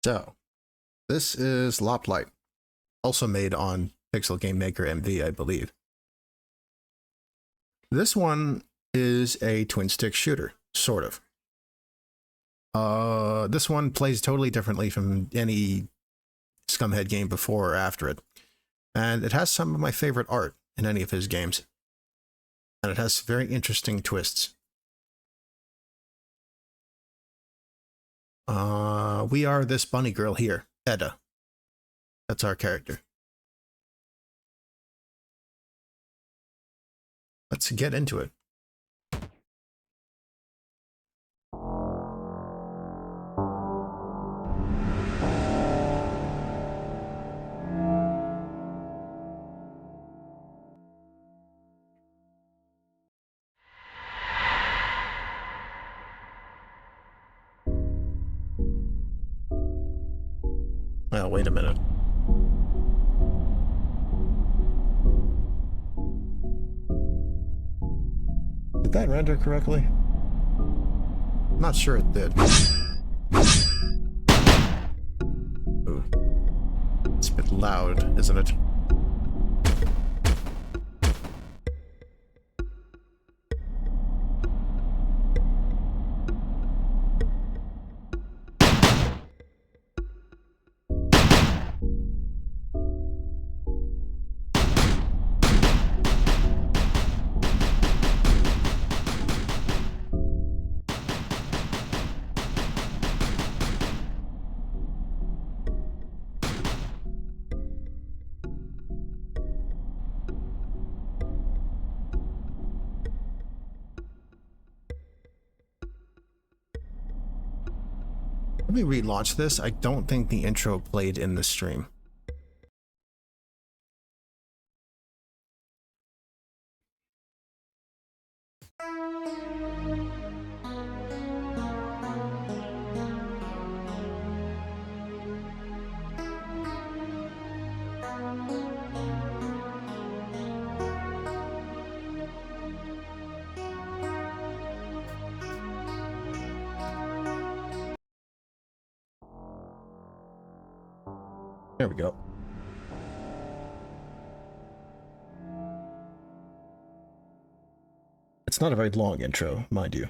So, this is Loplight, also made on Pixel Game Maker MV, I believe. This one is a twin-stick shooter, sort of. This one plays totally differently from any Scumhead game before or after it. And it has some of my favorite art in any of his games. And it has very interesting twists. We are this bunny girl here, Edda. That's our character. Let's get into it. Well, wait a minute. Did that render correctly? I'm not sure it did. Ooh. It's a bit loud, isn't it? Let me relaunch this. I don't think the intro played in the stream. There we go. It's not a very long intro, mind you.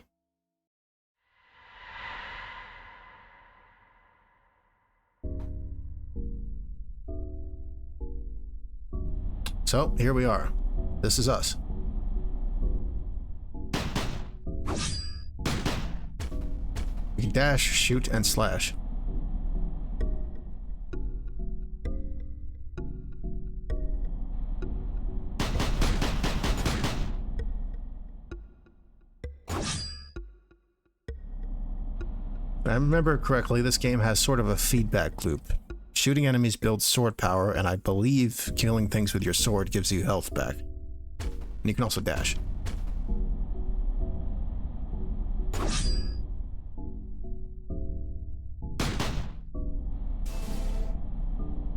So, here we are. This is us. We can dash, shoot, and slash. If I remember correctly, this game has sort of a feedback loop. Shooting enemies builds sword power, and I believe killing things with your sword gives you health back. And you can also dash.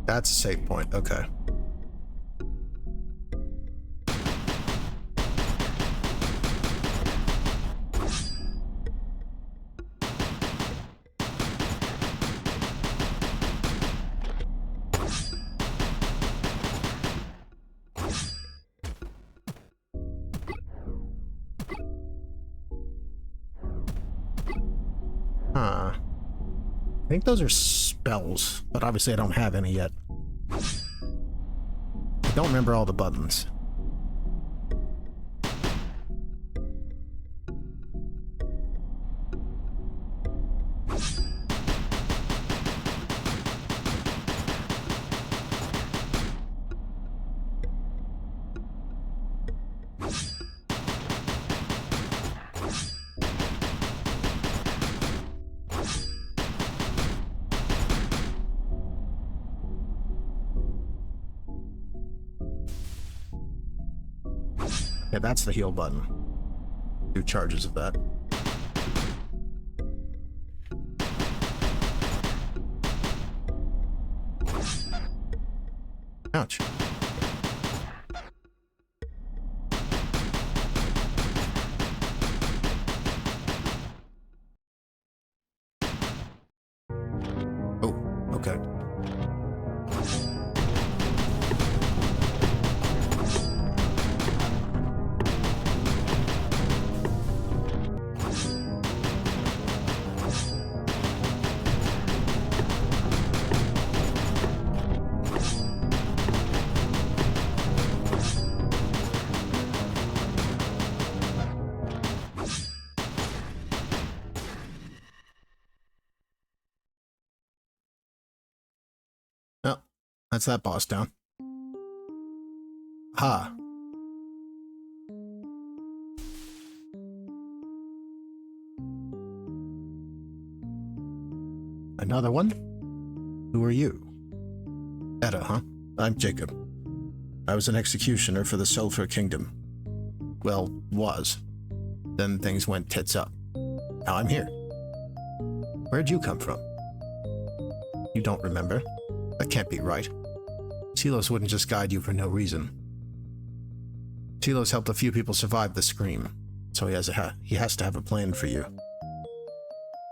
That's a save point, okay. Huh. I think those are spells, but obviously I don't have any yet. I don't remember all the buttons. Yeah, that's the heal button. 2 charges of that. Ouch. Oh. okay. Oh, that's that boss down. Ha. Another one? Who are you? Edda, huh? I'm Jacob. I was an executioner for the Sulphur Kingdom. Well, was. Then things went tits up. Now I'm here. Where'd you come from? You don't remember? That can't be right. Telos wouldn't just guide you for no reason. Telos helped a few people survive the scream, so he has to have a plan for you.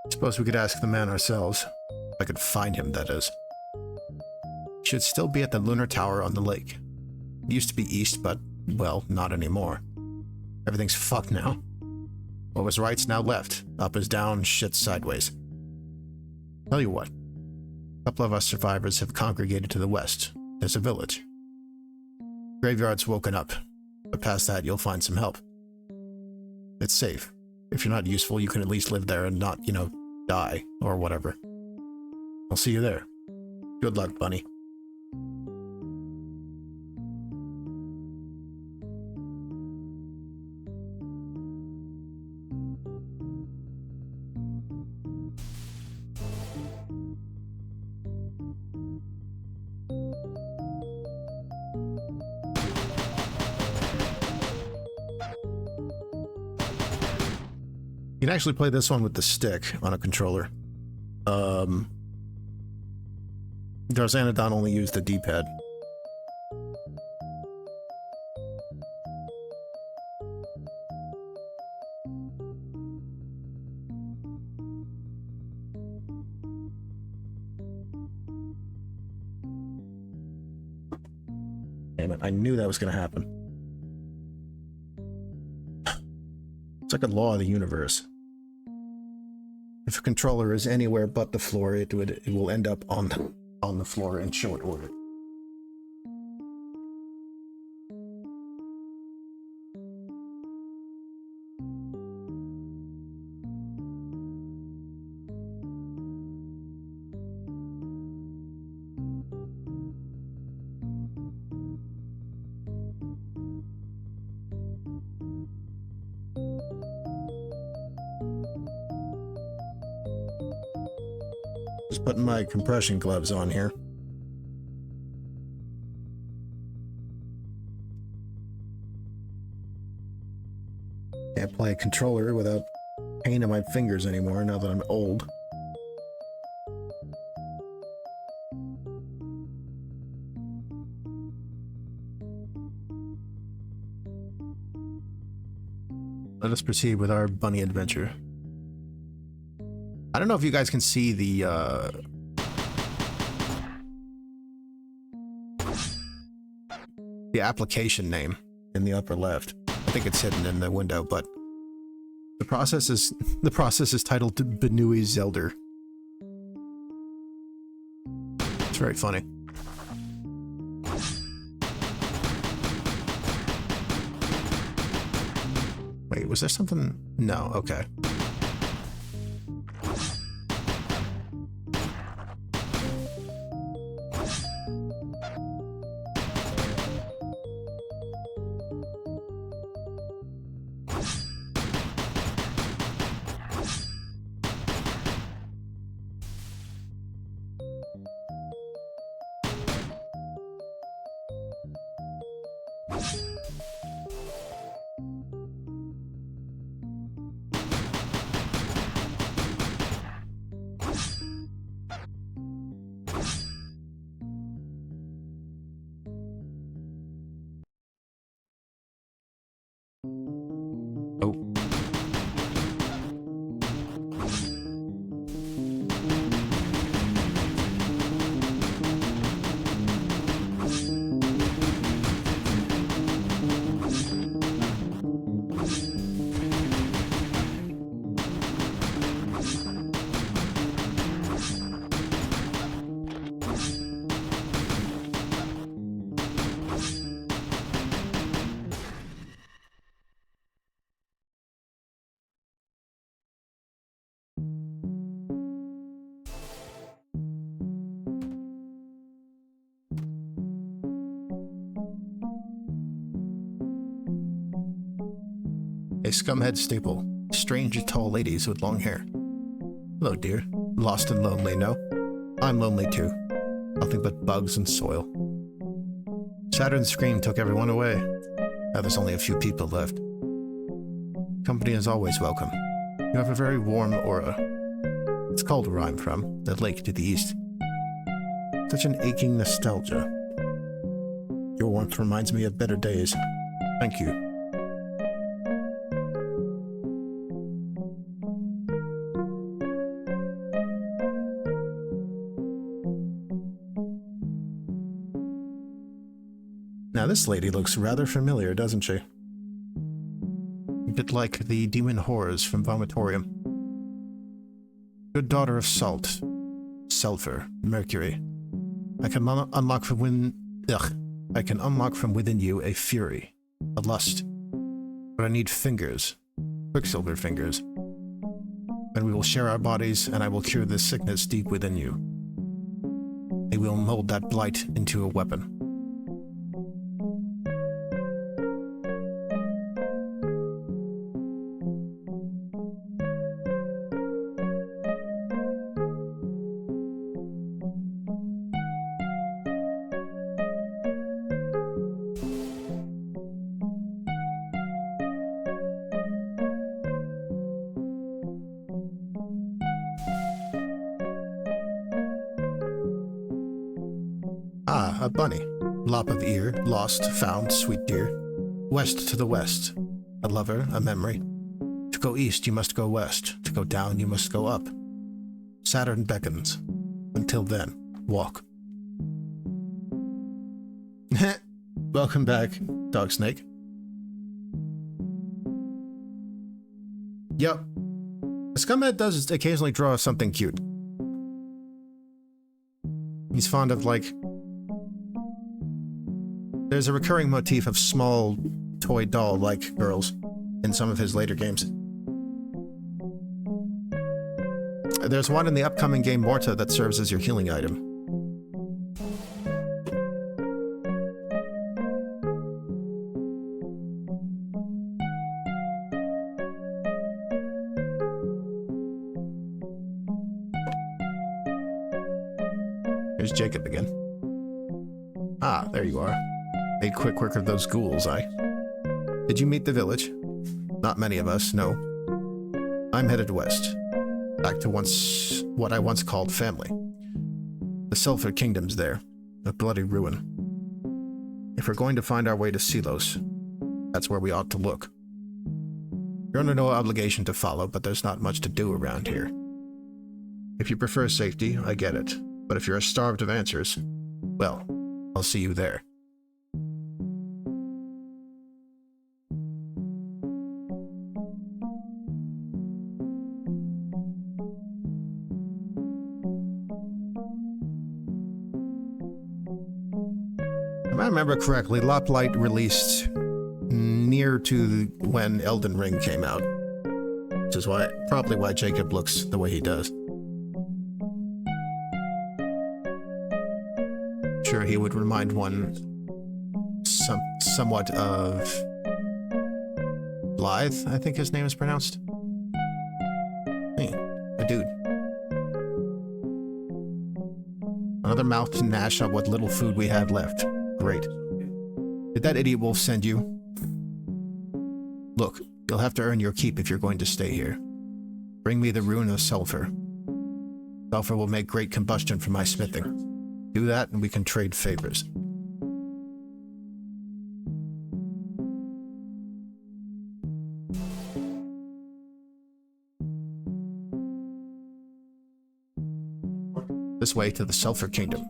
Suppose we could ask the man ourselves. If I could find him, that is. He should still be at the lunar tower on the lake. It used to be east, but, well, not anymore. Everything's fucked now. What was right's now left. Up is down, shit's sideways. Tell you what. A couple of us survivors have congregated to the west. There's a village. Graveyard's woken up, but past that you'll find some help. It's safe. If you're not useful, you can at least live there and not, die, or whatever. I'll see you there. Good luck, Bunny. You can actually play this one with the stick on a controller. Darzanodon only used the D-pad. Damn it, I knew that was going to happen. It's like a law of the universe. If a controller is anywhere but the floor, it will end up on the floor in short order. Just putting my compression gloves on here. Can't play a controller without pain in my fingers anymore now that I'm old. Let us proceed with our bunny adventure. I don't know if you guys can see the application name in the upper left. I think it's hidden in the window, but the process is titled Bnnuyzelder. It's very funny. Wait, was there something? No, okay. Scumhead staple. Strange tall ladies with long hair. Hello, dear. Lost and lonely, no? I'm lonely too. Nothing but bugs and soil. Saturn's scream took everyone away. Now there's only a few people left. Company is always welcome. You have a very warm aura. It's called where I'm from, the lake to the east. Such an aching nostalgia. Your warmth reminds me of better days. Thank you. Now this lady looks rather familiar, doesn't she? A bit like the demon horrors from Vomitorium. Good daughter of salt, sulfur, mercury. I can unlock from within you a fury, a lust. But I need fingers, quicksilver fingers. And we will share our bodies, and I will cure this sickness deep within you. I will mold that blight into a weapon. Ah, a bunny. Lop of ear, lost, found, sweet dear. West to the west. A lover, a memory. To go east, you must go west. To go down, you must go up. Saturn beckons. Until then, walk. Welcome back, Dog Snake. Yep. Scumhead does occasionally draw something cute. He's fond of, like... There's a recurring motif of small, toy doll-like girls in some of his later games. There's one in the upcoming game Morta that serves as your healing item. Here's Jacob again. Ah, there you are. Made quick work of those ghouls, eh? Did you meet the village? Not many of us, no. I'm headed west. Back to what I once called family. The Sulphur Kingdom's there. A bloody ruin. If we're going to find our way to Selos, that's where we ought to look. You're under no obligation to follow, but there's not much to do around here. If you prefer safety, I get it. But if you're starved of answers, well, I'll see you there. If I remember correctly, Loplight released near to when Elden Ring came out, which is probably why Jacob looks the way he does. Sure, he would remind one somewhat of Blythe, I think his name is pronounced. Hey, a dude. Another mouth to gnash on what little food we had left. Great. Did that idiot wolf send you? Look, you'll have to earn your keep if you're going to stay here. Bring me the rune of sulfur. Sulfur will make great combustion for my smithing. Do that and we can trade favors. This way to the Sulphur Kingdom.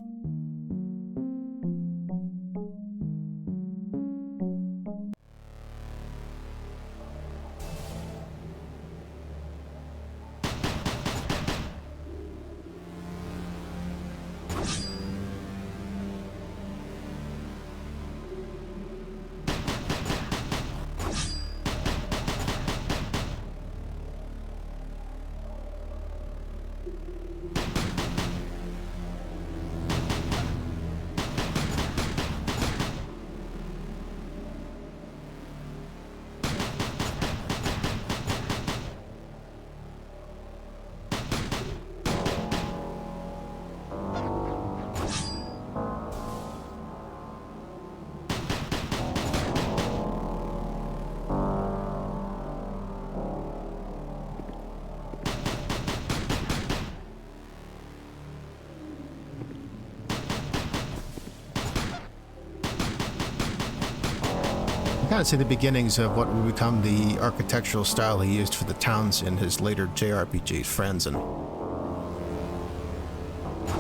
kind of see the beginnings of what would become the architectural style he used for the towns in his later JRPG, Friends, and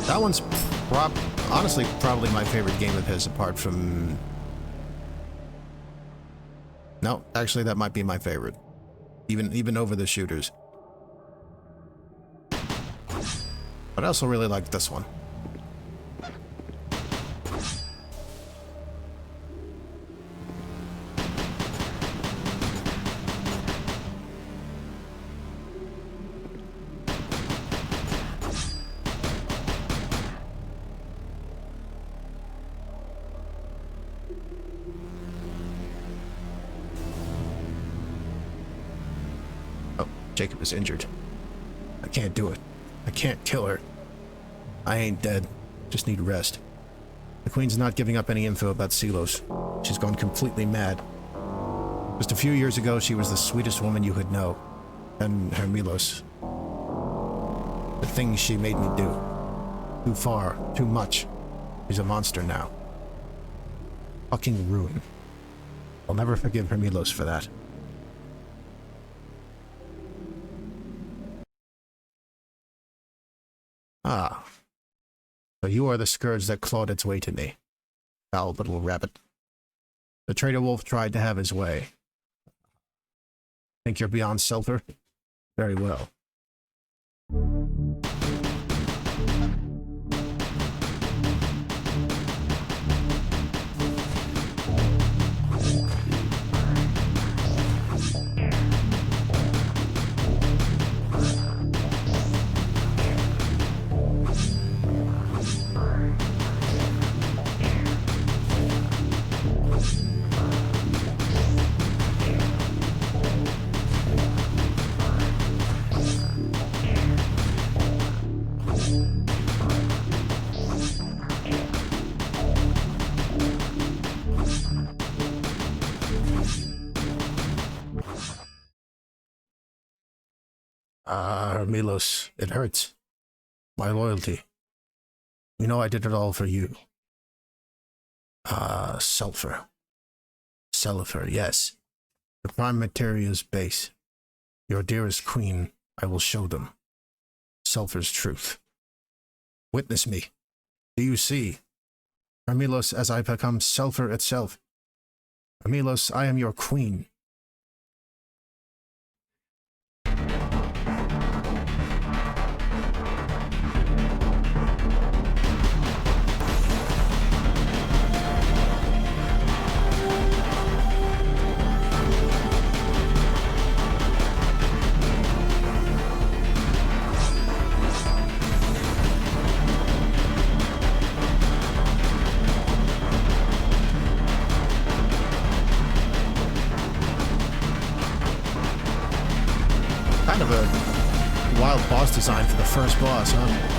that one's honestly probably my favorite game of his, apart from... No, actually that might be my favorite. Even over the shooters. But I also really like this one. Jacob is injured. I can't do it. I can't kill her. I ain't dead. Just need rest. The Queen's not giving up any info about Silos. She's gone completely mad. Just a few years ago, she was the sweetest woman you could know. And her Milos. The things she made me do. Too far. Too much. She's a monster now. Fucking ruin. I'll never forgive her Milos for that. Ah, so you are the scourge that clawed its way to me. Foul little rabbit. The traitor wolf tried to have his way. Think you're beyond Sulfur? Very well. Milos, it hurts. My loyalty. You know I did it all for you. Sulfur. Sulfur, yes. The prime materia's base. Your dearest queen, I will show them. Sulfur's truth. Witness me. Do you see? Milos, as I become Sulfur itself. Milos, I am your queen. Kind of a wild boss design for the first boss, huh?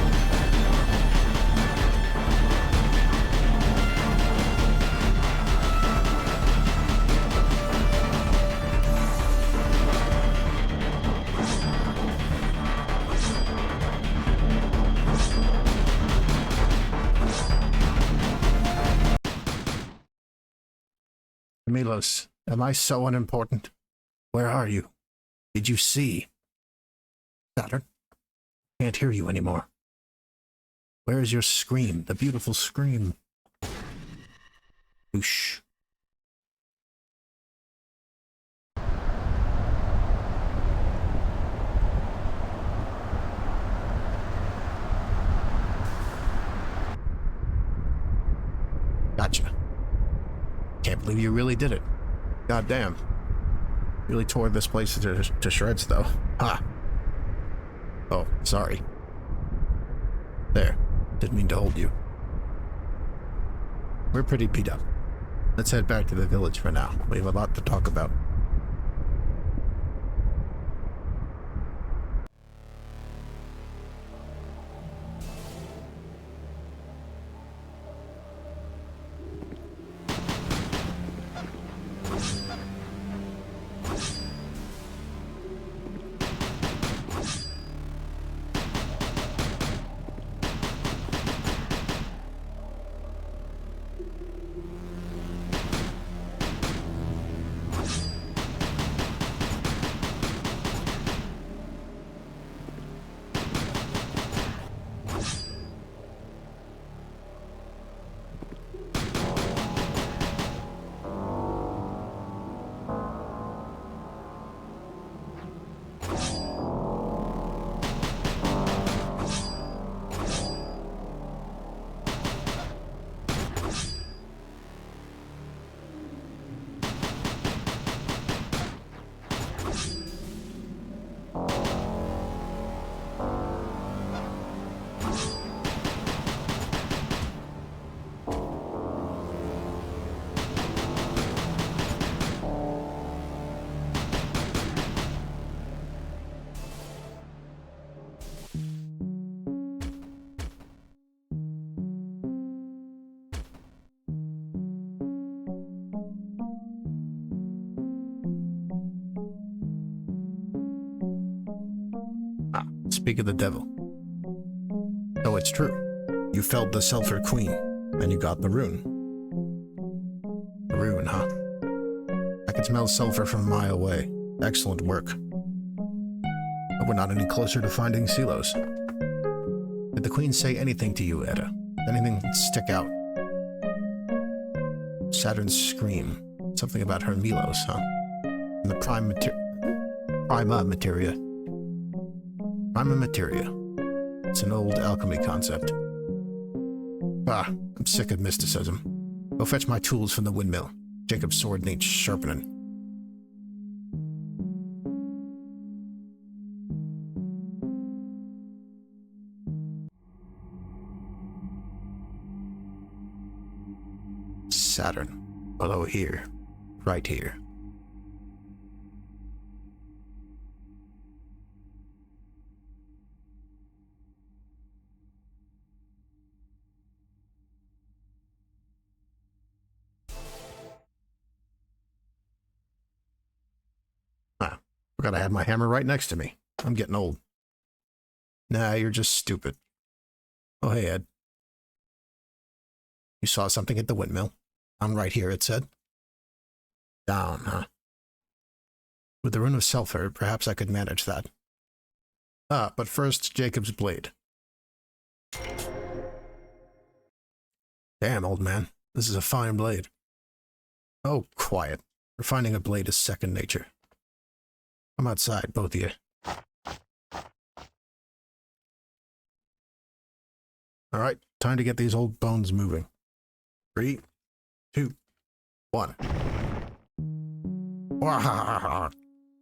Milos, am I so unimportant? Where are you? Did you see? Saturn? Can't hear you anymore. Where is your scream? The beautiful scream. Whoosh. Gotcha. Can't believe you really did it. Goddamn. Really tore this place to shreds, though. Ha! Oh, sorry. There. Didn't mean to hold you. We're pretty beat up. Let's head back to the village for now. We have a lot to talk about. Speak of the devil. Oh, it's true. You felled the Sulphur Queen, and you got the rune. The rune, huh? I can smell sulphur from a mile away. Excellent work. But we're not any closer to finding Silos. Did the Queen say anything to you, Edda? Anything that stick out? Saturn's scream. Something about her Milos, huh? And the Prima Materia. Prima Materia. It's an old alchemy concept. Ah, I'm sick of mysticism. Go fetch my tools from the windmill. Jacob's sword needs sharpening. Saturn. Below here. Right here. Forgot I had my hammer right next to me. I'm getting old. Nah, you're just stupid. Oh, hey, Ed. You saw something at the windmill. I'm right here, it said. Down, huh? With the rune of sulphur, perhaps I could manage that. Ah, but first, Jacob's blade. Damn, old man. This is a fine blade. Oh, quiet. Refining a blade is second nature. Come outside, both of you. Alright, time to get these old bones moving. 3, 2, 1.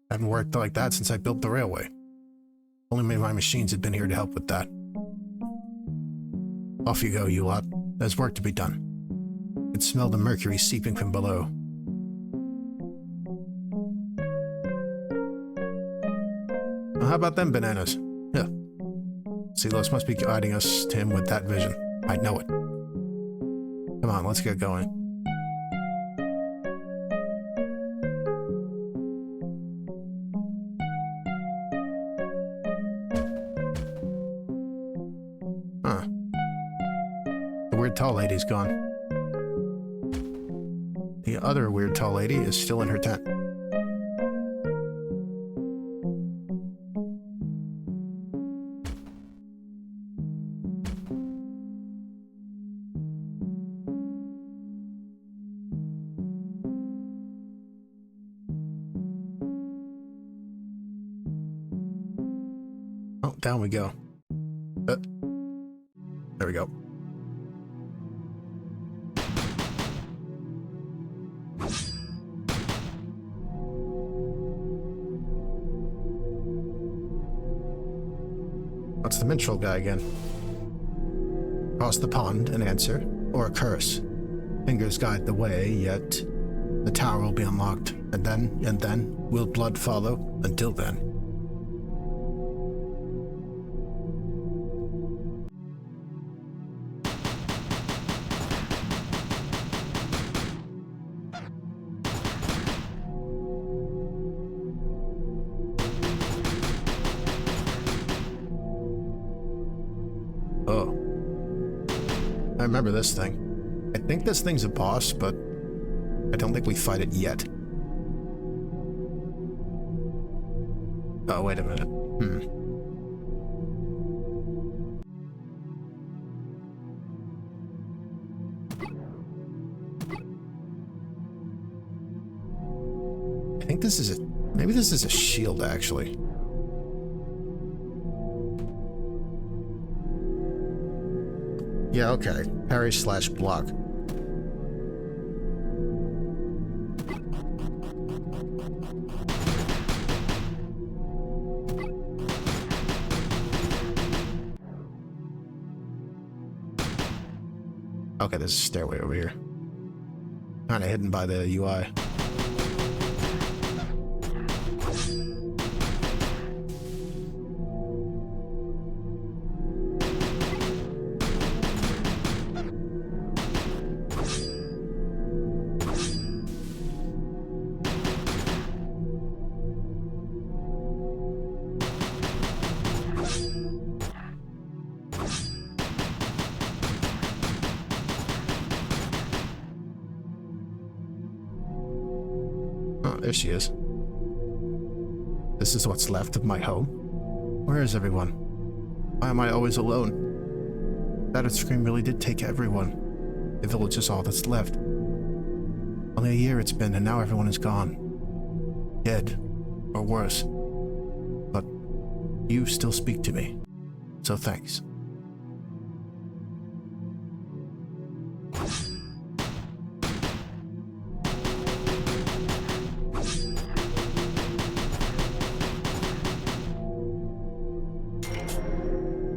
Haven't worked like that since I built the railway. Only my machines had been here to help with that. Off you go, you lot. There's work to be done. You can smell the mercury seeping from below. Well, how about them bananas? Yeah. Silos must be guiding us to him with that vision. I know it. Come on, let's get going. Huh. The weird tall lady's gone. The other weird tall lady is still in her tent. Oh, down we go. There we go. What's the minstrel guy again? Cross the pond, an answer, or a curse. Fingers guide the way, yet the tower will be unlocked, and then, will blood follow? Until then. Oh. I remember this thing. I think this thing's a boss, but I don't think we fight it yet. Oh, wait a minute. I think this is a... Maybe this is a shield, actually. Yeah, okay. Parry / block. Okay, there's a stairway over here. Kinda hidden by the UI. Oh, there she is. This is what's left of my home. Where is everyone? Why am I always alone? That scream really did take everyone. The village is all that's left. Only a year it's been, and now everyone is gone. Dead. Or worse. But you still speak to me. So thanks.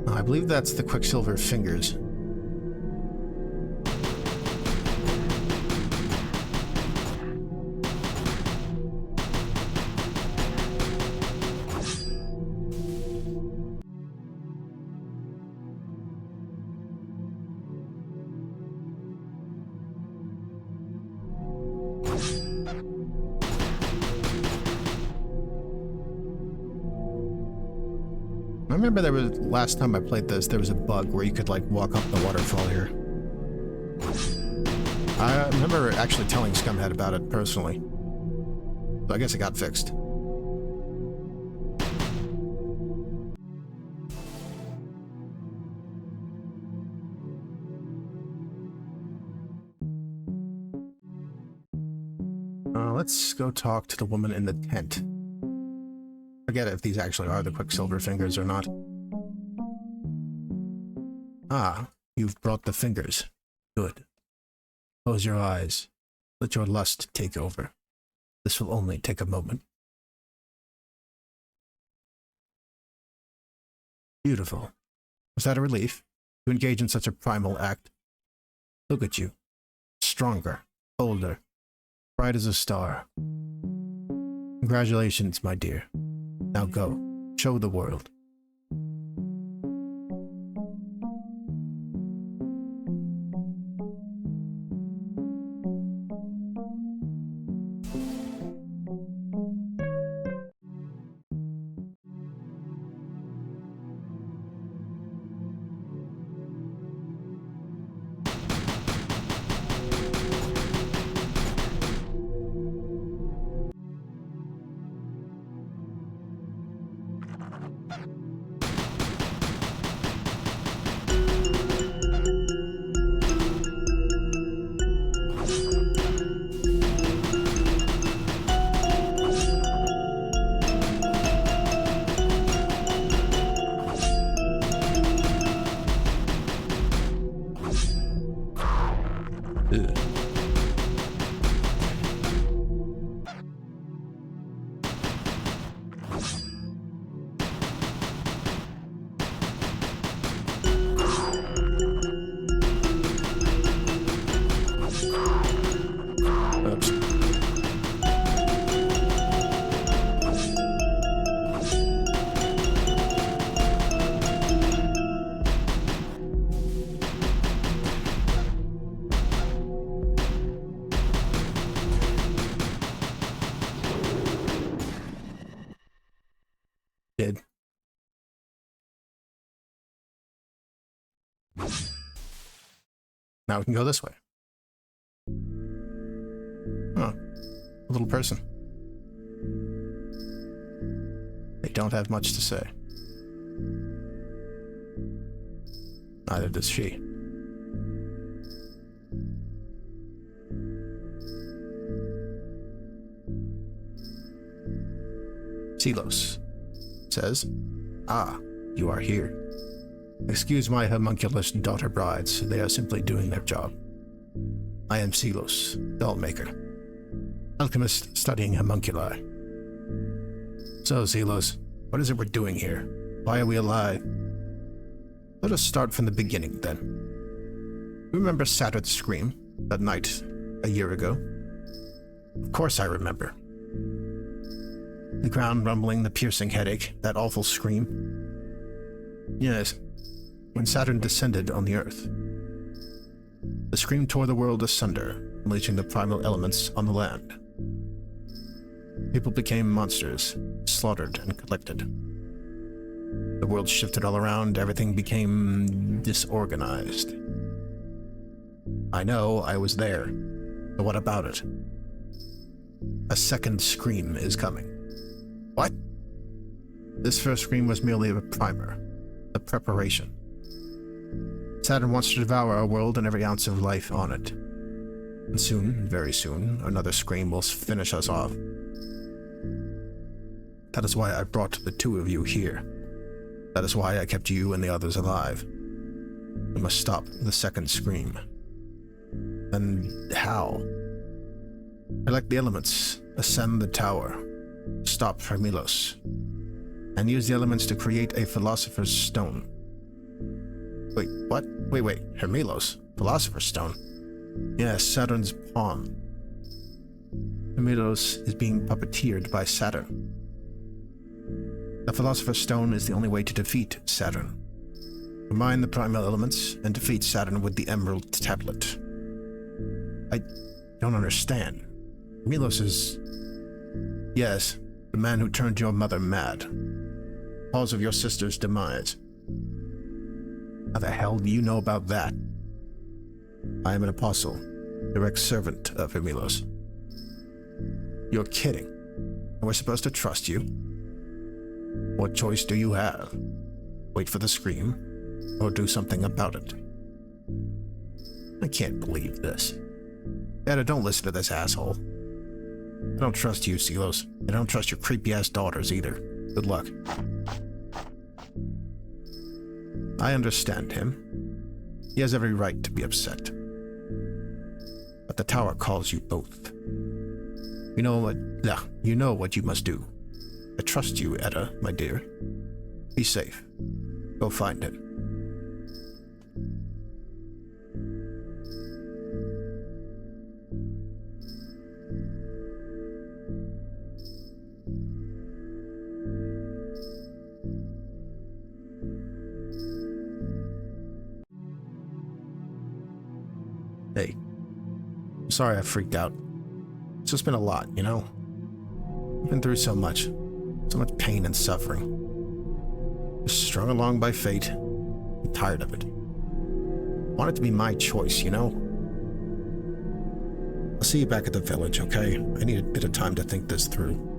I believe that's the Quicksilver fingers. I remember there was, last time I played this, there was a bug where you could like walk up the waterfall here. I remember actually telling Scumhead about it personally. So I guess it got fixed. Let's go talk to the woman in the tent. Forget if these actually are the Quicksilver fingers or not. Ah, you've brought the fingers. Good. Close your eyes. Let your lust take over. This will only take a moment. Beautiful. Was that a relief? To engage in such a primal act? Look at you. Stronger. Bolder. Bright as a star. Congratulations, my dear. Now go. Show the world. Did. Now we can go this way. Oh, a little person. They don't have much to say. Neither does she. Silos says, "Ah, you are here. Excuse my homunculus daughter brides, they are simply doing their job. I am Silos, doll maker, alchemist studying homunculi. So, Silos, what is it we're doing here? Why are we alive? Let us start from the beginning, then. You remember Saturn's scream, that night, a year ago? Of course I remember. The ground rumbling, the piercing headache, that awful scream. Yes, when Saturn descended on the Earth. The scream tore the world asunder, unleashing the primal elements on the land. People became monsters, slaughtered and collected. The world shifted all around, everything became disorganized. I know, I was there, but what about it? A second scream is coming. What? This first scream was merely a primer, a preparation. Saturn wants to devour our world and every ounce of life on it. And soon, very soon, another scream will finish us off. That is why I brought the two of you here. That is why I kept you and the others alive. We must stop the second scream. And how? Collect the elements, ascend the tower, stop Hermilos, and use the elements to create a Philosopher's Stone. Wait, what? Wait, Hermilos? Philosopher's Stone? Yes, Saturn's pawn. Hermilos is being puppeteered by Saturn. The Philosopher's Stone is the only way to defeat Saturn. Combine the primal elements and defeat Saturn with the Emerald Tablet. I don't understand. Hermilos is... Yes, the man who turned your mother mad. Cause of your sister's demise. How the hell do you know about that? I am an apostle, direct servant of Hermilos. You're kidding. And we're supposed to trust you? What choice do you have? Wait for the scream, or do something about it? I can't believe this. Edda, don't listen to this asshole. I don't trust you, Silos. I don't trust your creepy-ass daughters either. Good luck. I understand him. He has every right to be upset. But the tower calls you both. You know what you must do. I trust you, Edda, my dear. Be safe. Go find him. Hey, I'm sorry I freaked out. It's just been a lot, you know? I've been through so much pain and suffering. Just strung along by fate. I'm tired of it. I want it to be my choice, you know? I'll see you back at the village, okay? I need a bit of time to think this through.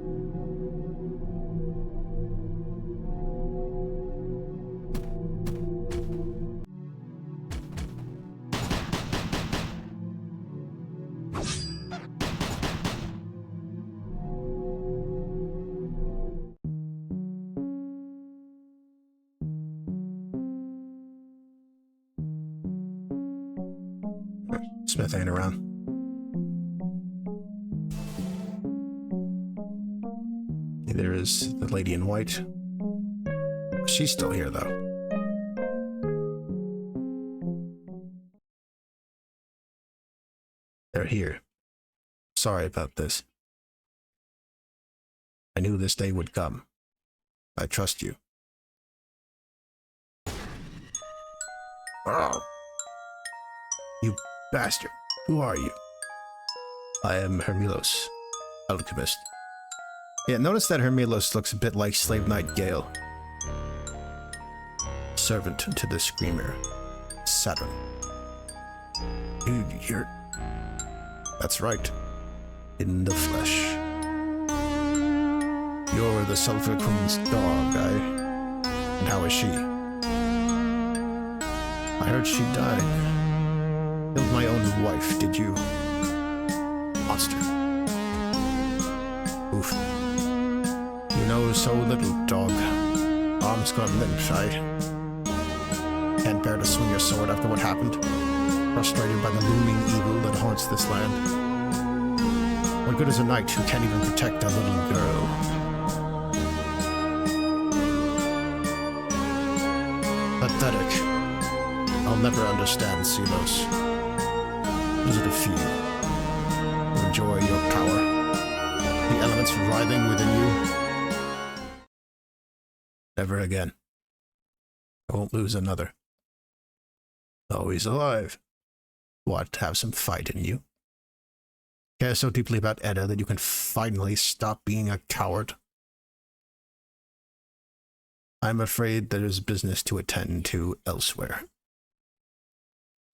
Smith ain't around. There is the lady in white. She's still here, though. They're here. Sorry about this. I knew this day would come. I trust you. Oh. You bastard. Who are you? I am Hermilos, alchemist. Yeah, notice that Hermilos looks a bit like Slave Knight Gale. Servant to the Screamer, Saturn. Dude, you're... That's right. In the flesh. You're the Sulphur Queen's dog, And how is she? I heard she died. Killed my own wife, did you? Monster. Oof. You know so little, dog. Arms gone limp, Can't bear to swing your sword after what happened. Frustrated by the looming evil that haunts this land. What good is a knight who can't even protect a little girl? Pathetic. I'll never understand, Silos. What does it feel? Enjoy your power. The elements writhing within you. Never again. I won't lose another. Oh, he's alive. What, have some fight in you? Care so deeply about Edda that you can finally stop being a coward? I'm afraid there is business to attend to elsewhere.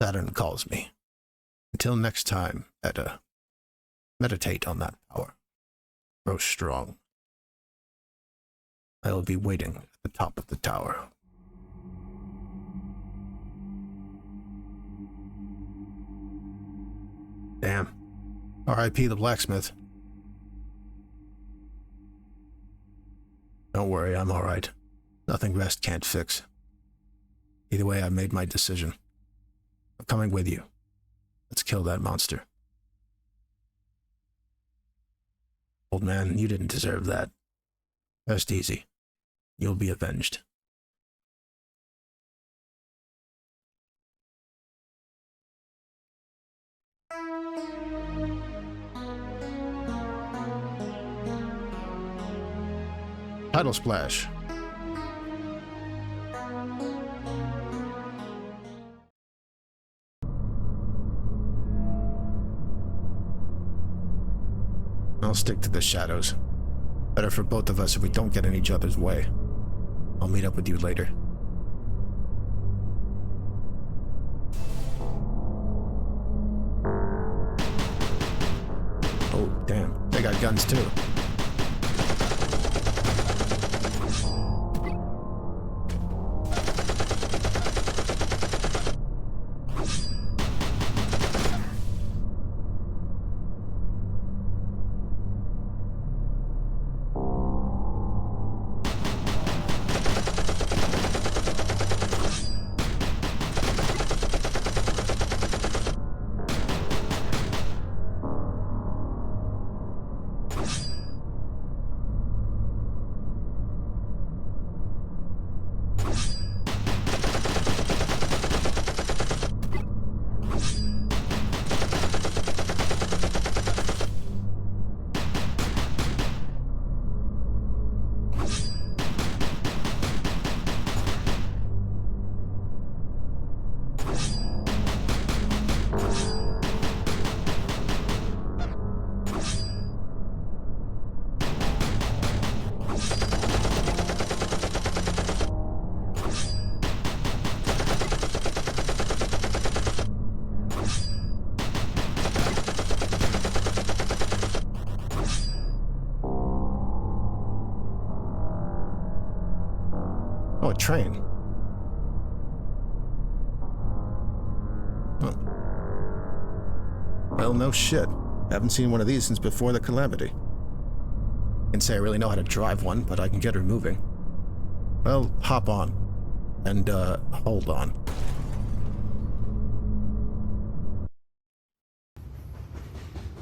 Saturn calls me. Until next time, Edda, meditate on that power. Grow strong. I will be waiting at the top of the tower. Damn. R.I.P. the blacksmith. Don't worry, I'm alright. Nothing rest can't fix. Either way, I made my decision. I'm coming with you. Let's kill that monster. Old man, you didn't deserve that. Rest easy. You'll be avenged. Title splash. I'll stick to the shadows. Better for both of us if we don't get in each other's way. I'll meet up with you later. Oh, damn. They got guns too. Oh, a train. Oh. Well, no shit. Haven't seen one of these since before the calamity. Can't say I really know how to drive one, but I can get her moving. Well, hop on. And, hold on.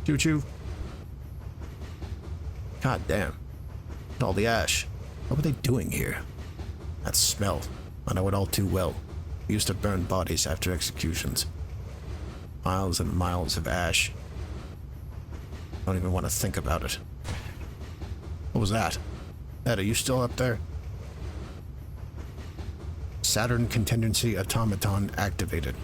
Choo-choo. God damn. All the ash. What were they doing here? That smell. I know it all too well. We used to burn bodies after executions. Miles and miles of ash. Don't even want to think about it. What was that? Ed, are you still up there? Saturn contingency automaton activated.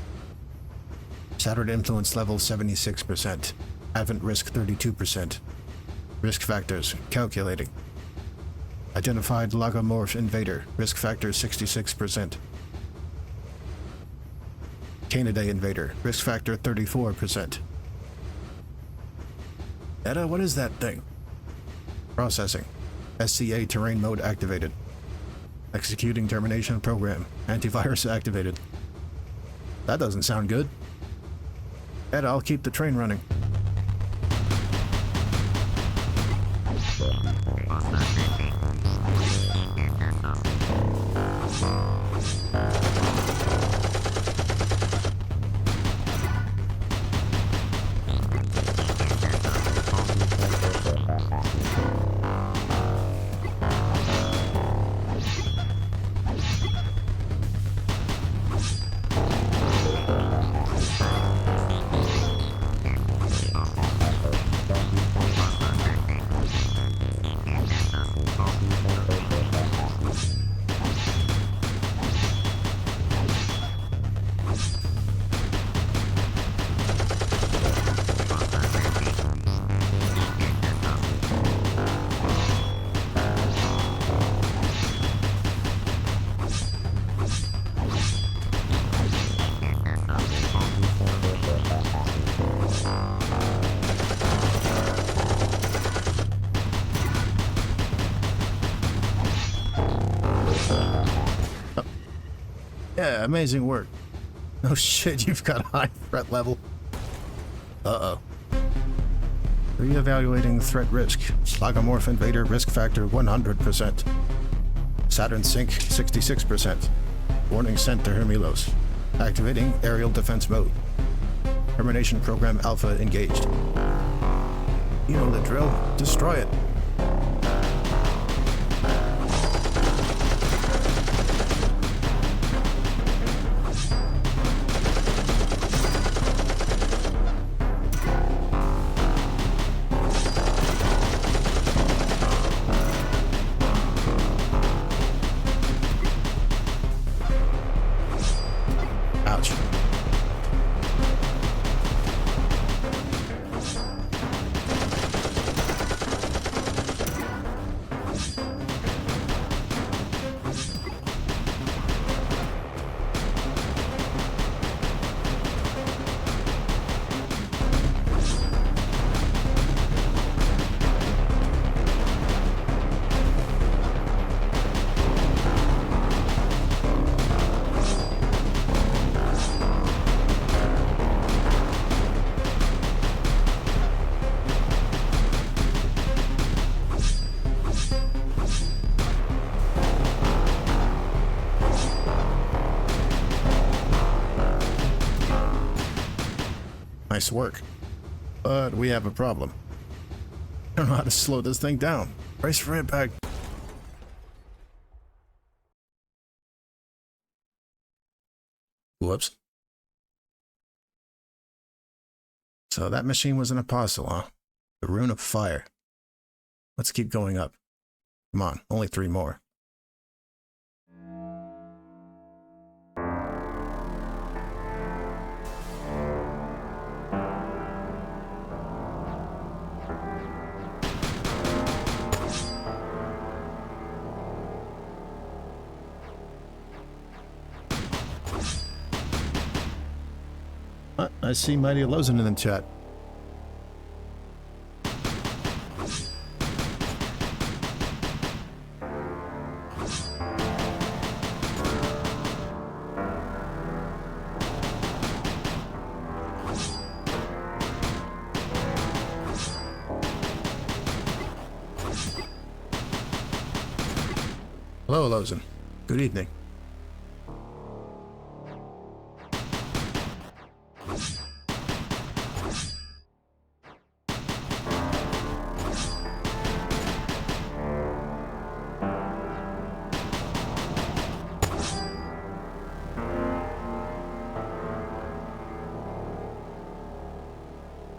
Saturn influence level 76%. Advent risk 32%. Risk factors calculating. Identified lagomorph invader. Risk factor 66%. Canidae invader. Risk factor 34%. Edda, what is that thing? Processing. SCA terrain mode activated. Executing termination program. Antivirus activated. That doesn't sound good. Edda, I'll keep the train running. Yeah, amazing work. Oh shit, you've got a high threat level. Uh-oh. Re-evaluating threat risk. Logomorph invader risk factor 100%. Saturn sink 66%. Warning sent to Hermilos. Activating aerial defense mode. Termination program alpha engaged. You know the drill. Destroy it. Ouch. Nice work. But we have a problem. I don't know how to slow this thing down. Brace for impact. Whoops. So that machine was an apostle, huh? The rune of fire. Let's keep going up. Come on, only 3 more. I see Mighty Lozen in the chat. Hello, Lozen. Good evening.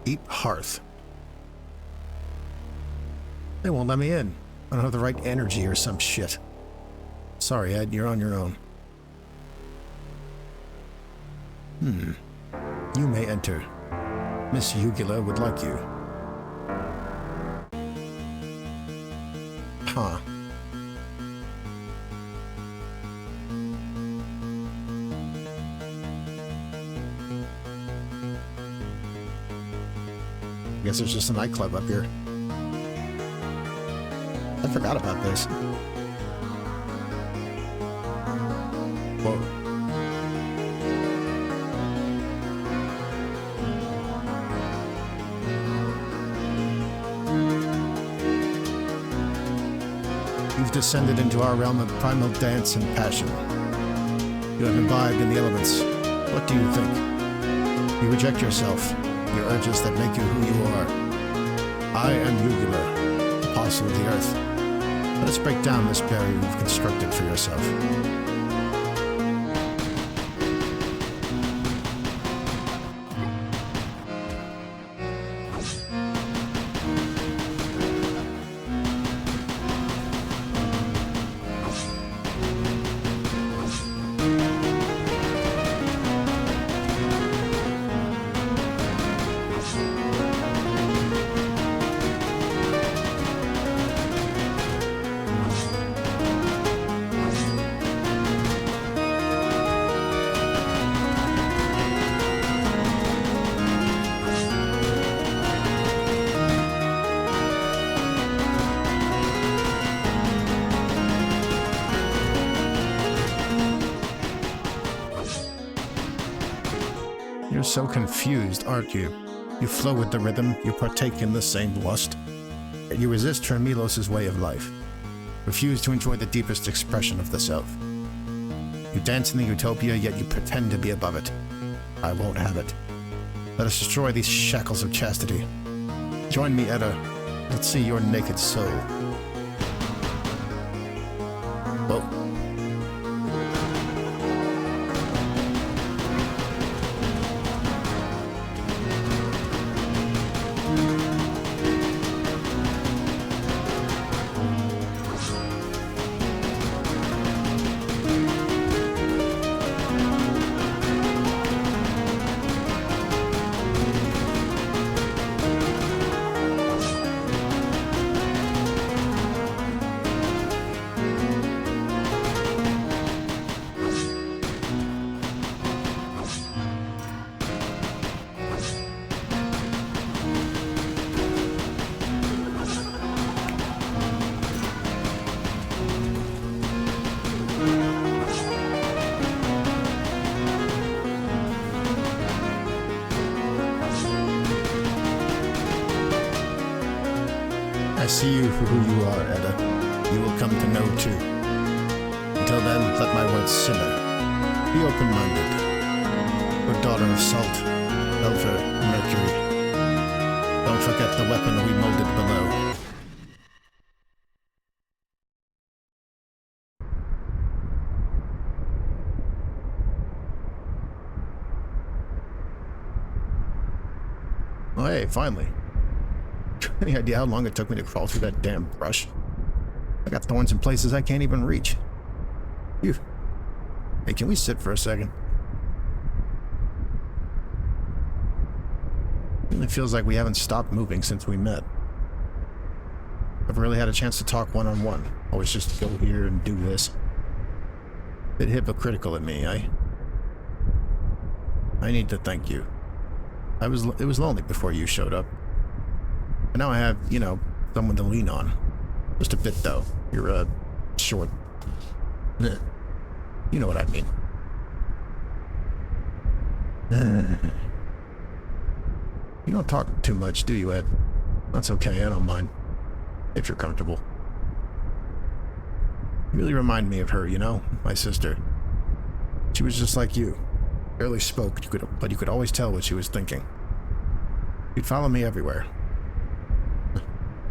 Deep hearth. They won't let me in. I don't have the right energy or some shit. Sorry, Ed, you're on your own. You may enter. Miss Ugula would like you. Huh. Guess there's just a nightclub up here. I forgot about this. Whoa. You've descended into our realm of primal dance and passion. You have imbibed in the elements. What do you think? You reject yourself, your urges that make you who you are. I am Ugula, apostle of the earth. Let us break down this barrier you've constructed for yourself. You're so confused, aren't you? You flow with the rhythm, you partake in the same lust. Yet you resist Bnnuyzelder's way of life. Refuse to enjoy the deepest expression of the self. You dance in the utopia, yet you pretend to be above it. I won't have it. Let us destroy these shackles of chastity. Join me, Edda. Let's see your naked soul. Whoa. I see you for who you are, Edda. You will come to know too. Until then, let my words simmer. Be open-minded. Good daughter of salt, sulfur, mercury. Don't forget the weapon we molded below. Oh, hey, finally. Any idea how long it took me to crawl through that damn brush? I got thorns in places I can't even reach. Phew. Hey, can we sit for a second? It really feels like we haven't stopped moving since we met. I've really had a chance to talk one-on-one. Always just go here and do this. Bit hypocritical of me, I need to thank you. It was lonely before you showed up. And now I have, you know, someone to lean on. Just a bit, though. You're, short. You know what I mean. You don't talk too much, do you, Ed? That's okay, I don't mind. If you're comfortable. You really remind me of her, you know? My sister. She was just like you. Barely spoke, but you could always tell what she was thinking. She'd follow me everywhere.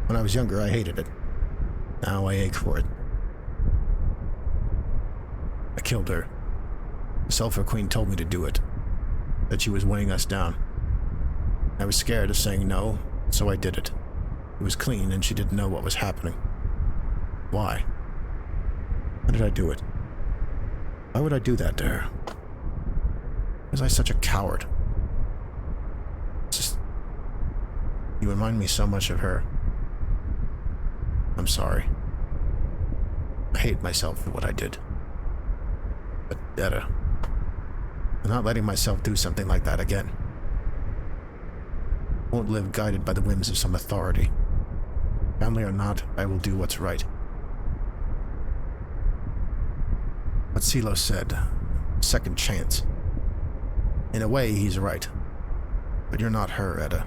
When I was younger, I hated it. Now I ache for it. I killed her. The Sulphur Queen told me to do it. That she was weighing us down. I was scared of saying no, so I did it. It was clean, and she didn't know what was happening. Why? Why did I do it? Why would I do that to her? Was I such a coward? Just... You remind me so much of her. I'm sorry. I hate myself for what I did. But, Edda, I'm not letting myself do something like that again. I won't live guided by the whims of some authority. Family or not, I will do what's right. What Silo said, second chance. In a way, he's right. But you're not her, Edda.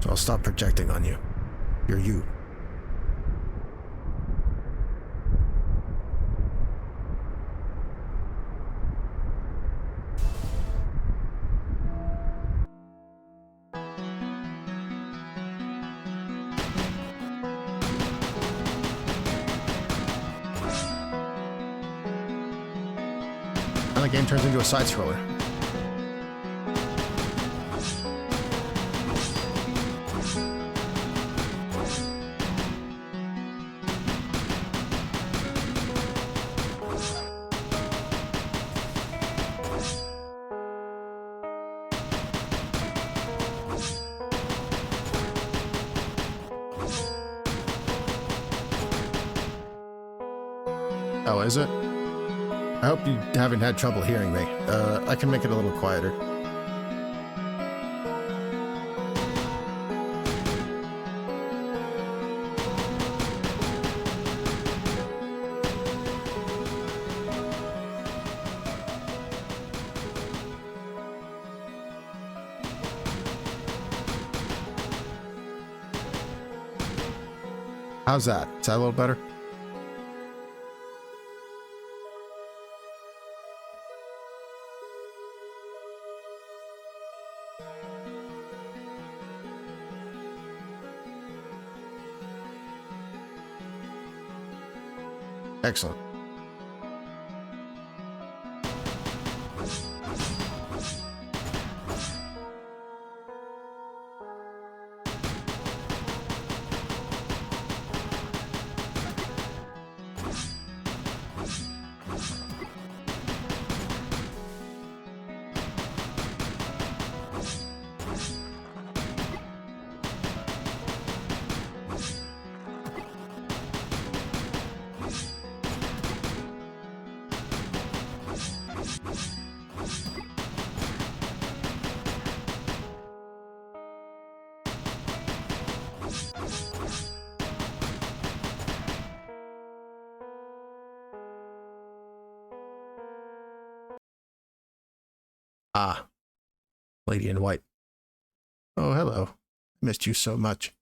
So I'll stop projecting on you. You're you. And the game turns into a side-scroller. Oh, is it? I hope you haven't had trouble hearing me. I can make it a little quieter. How's that? Is that a little better? Excellent. Ah, lady in white. Oh, hello. Missed you so much.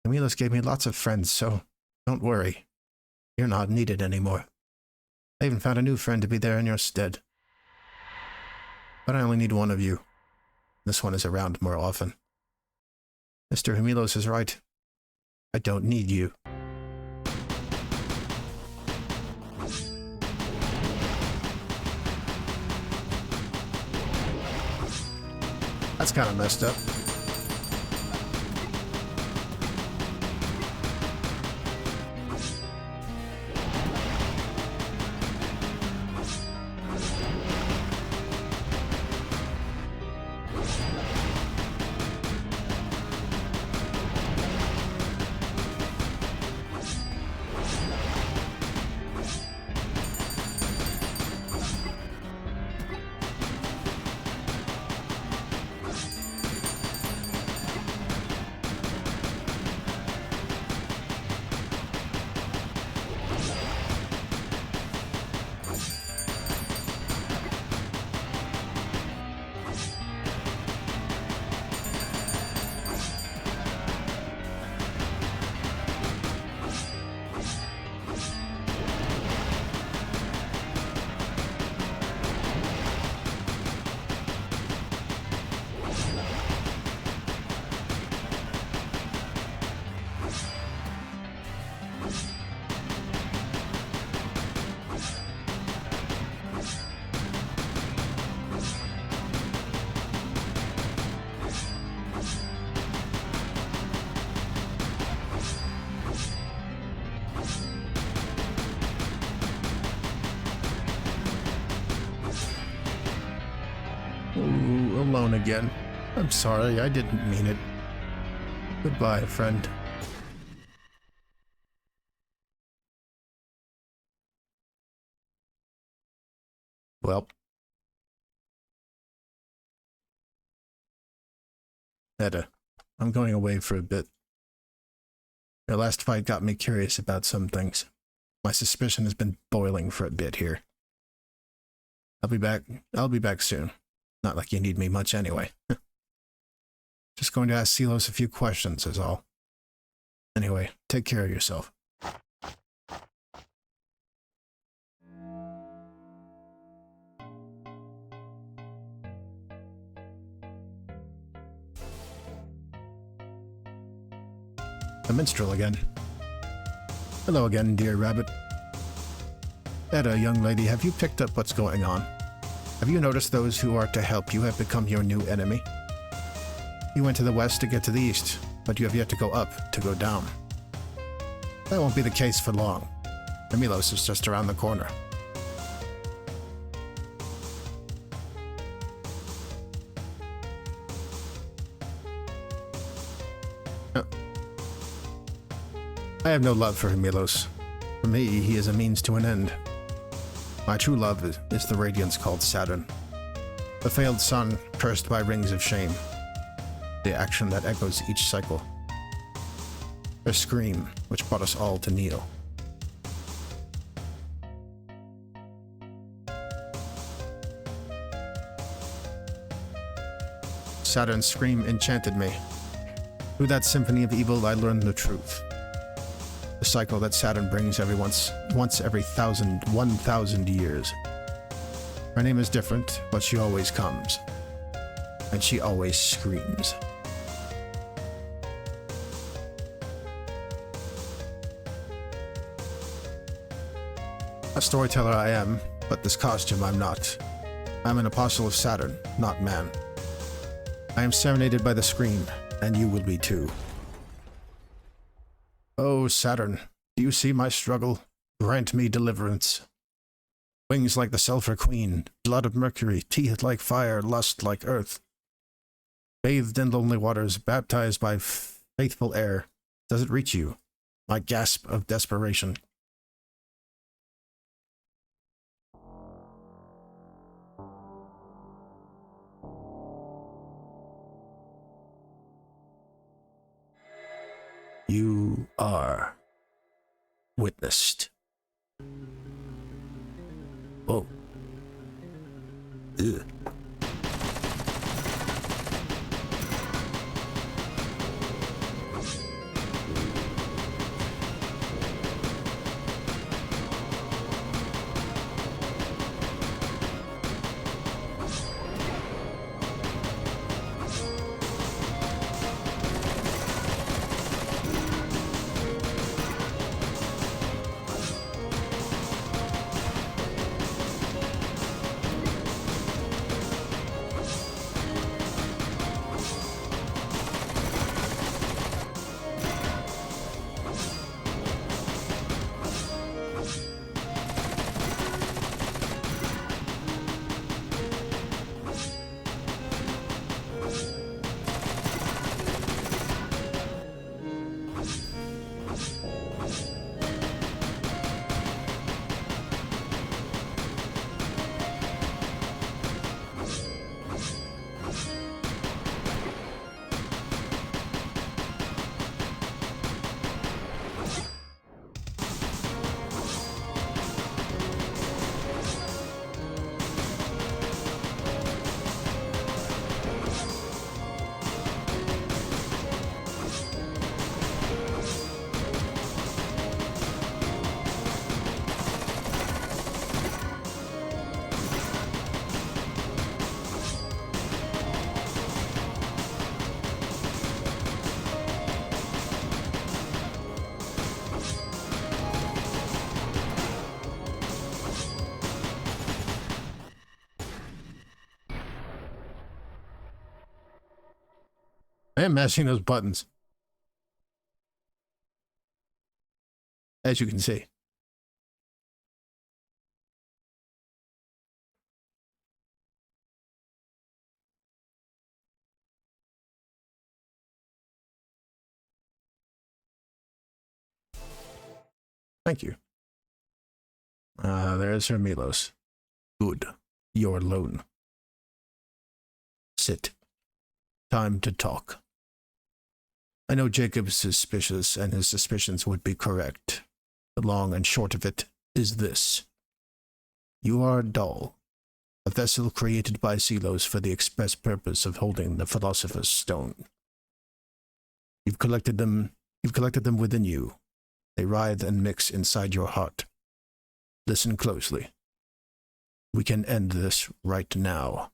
Camillus gave me lots of friends, so don't worry. You're not needed anymore. I even found a new friend to be there in your stead. But I only need one of you. This one is around more often. Mr. Hemilos is right. I don't need you. That's kind of messed up. Ooh, alone again. I'm sorry, I didn't mean it. Goodbye, friend. Well. Edda, I'm going away for a bit. Your last fight got me curious about some things. My suspicion has been boiling for a bit here. I'll be back soon. Not like you need me much anyway. Just going to ask Silos a few questions is all. Anyway, take care of yourself. A minstrel again. Hello again, dear rabbit. Edda, young lady, have you picked up what's going on? Have you noticed those who are to help you have become your new enemy? You went to the west to get to the east, but you have yet to go up to go down. That won't be the case for long. Hemilos is just around the corner. I have no love for Hemilos. For me, he is a means to an end. My true love is the radiance called Saturn. The failed sun, cursed by rings of shame. The action that echoes each cycle. Her scream, which brought us all to kneel. Saturn's scream enchanted me. Through that symphony of evil, I learned the truth. A cycle that Saturn brings once every 1,000 years. Her name is different, but she always comes. And she always screams. A storyteller I am, but this costume I'm not. I'm an apostle of Saturn, not man. I am serenaded by the scream, and you will be too. Oh, Saturn, do you see my struggle? Grant me deliverance. Wings like the Sulphur Queen, blood of Mercury, teeth like fire, lust like earth. Bathed in lonely waters, baptized by faithful air. Does it reach you? My gasp of desperation. You are witnessed. Oh. Ugh. I am mashing those buttons. As you can see. Thank you. There's her Milos. Good. You're alone. Sit. Time to talk. I know Jacob is suspicious, and his suspicions would be correct. The long and short of it is this. You are a doll, a vessel created by Selos for the express purpose of holding the Philosopher's Stone. You've collected them within you. They writhe and mix inside your heart. Listen closely. We can end this right now.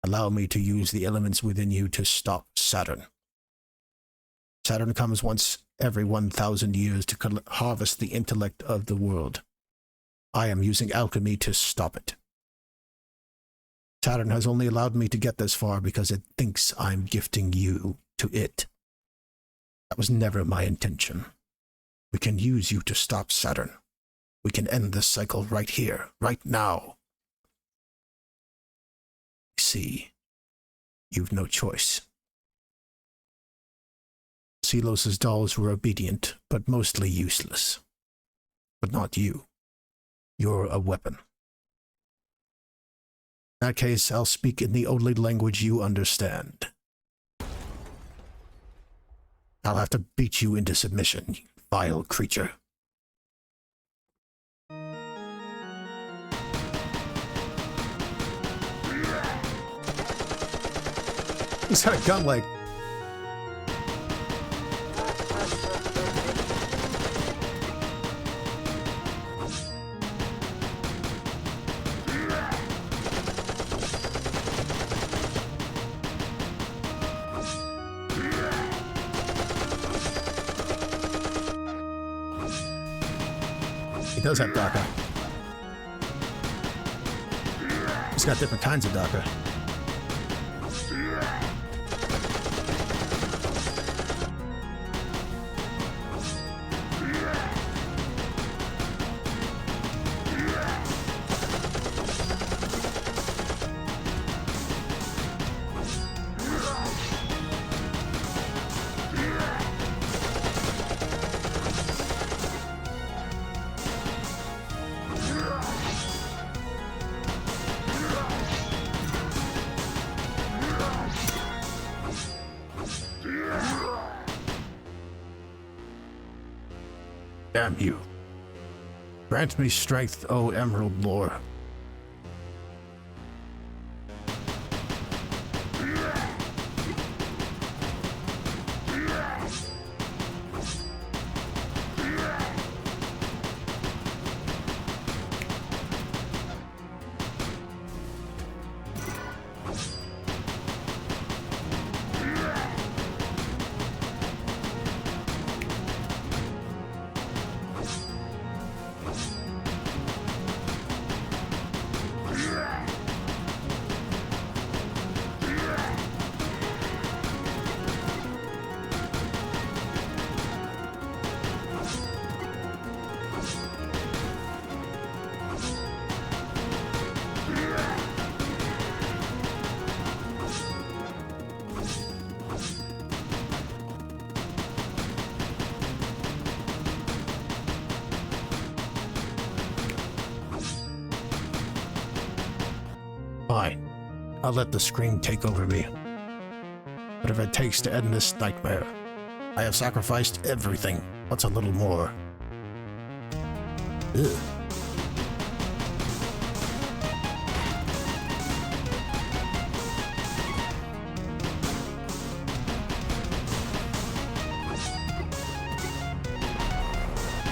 Allow me to use the elements within you to stop Saturn. Saturn comes once every 1,000 years to harvest the intellect of the world. I am using alchemy to stop it. Saturn has only allowed me to get this far because it thinks I'm gifting you to it. That was never my intention. We can use you to stop Saturn. We can end this cycle right here, right now. See, you've no choice. Selos' dolls were obedient, but mostly useless. But not you. You're a weapon. In that case, I'll speak in the only language you understand. I'll have to beat you into submission, you vile creature. He's got a gun like... does have DACA. He's got different kinds of DACA. Damn you. Grant me strength, O Emerald Lore. Fine. I'll let the scream take over me. Whatever it takes to end this nightmare. I have sacrificed everything. What's a little more? Ugh.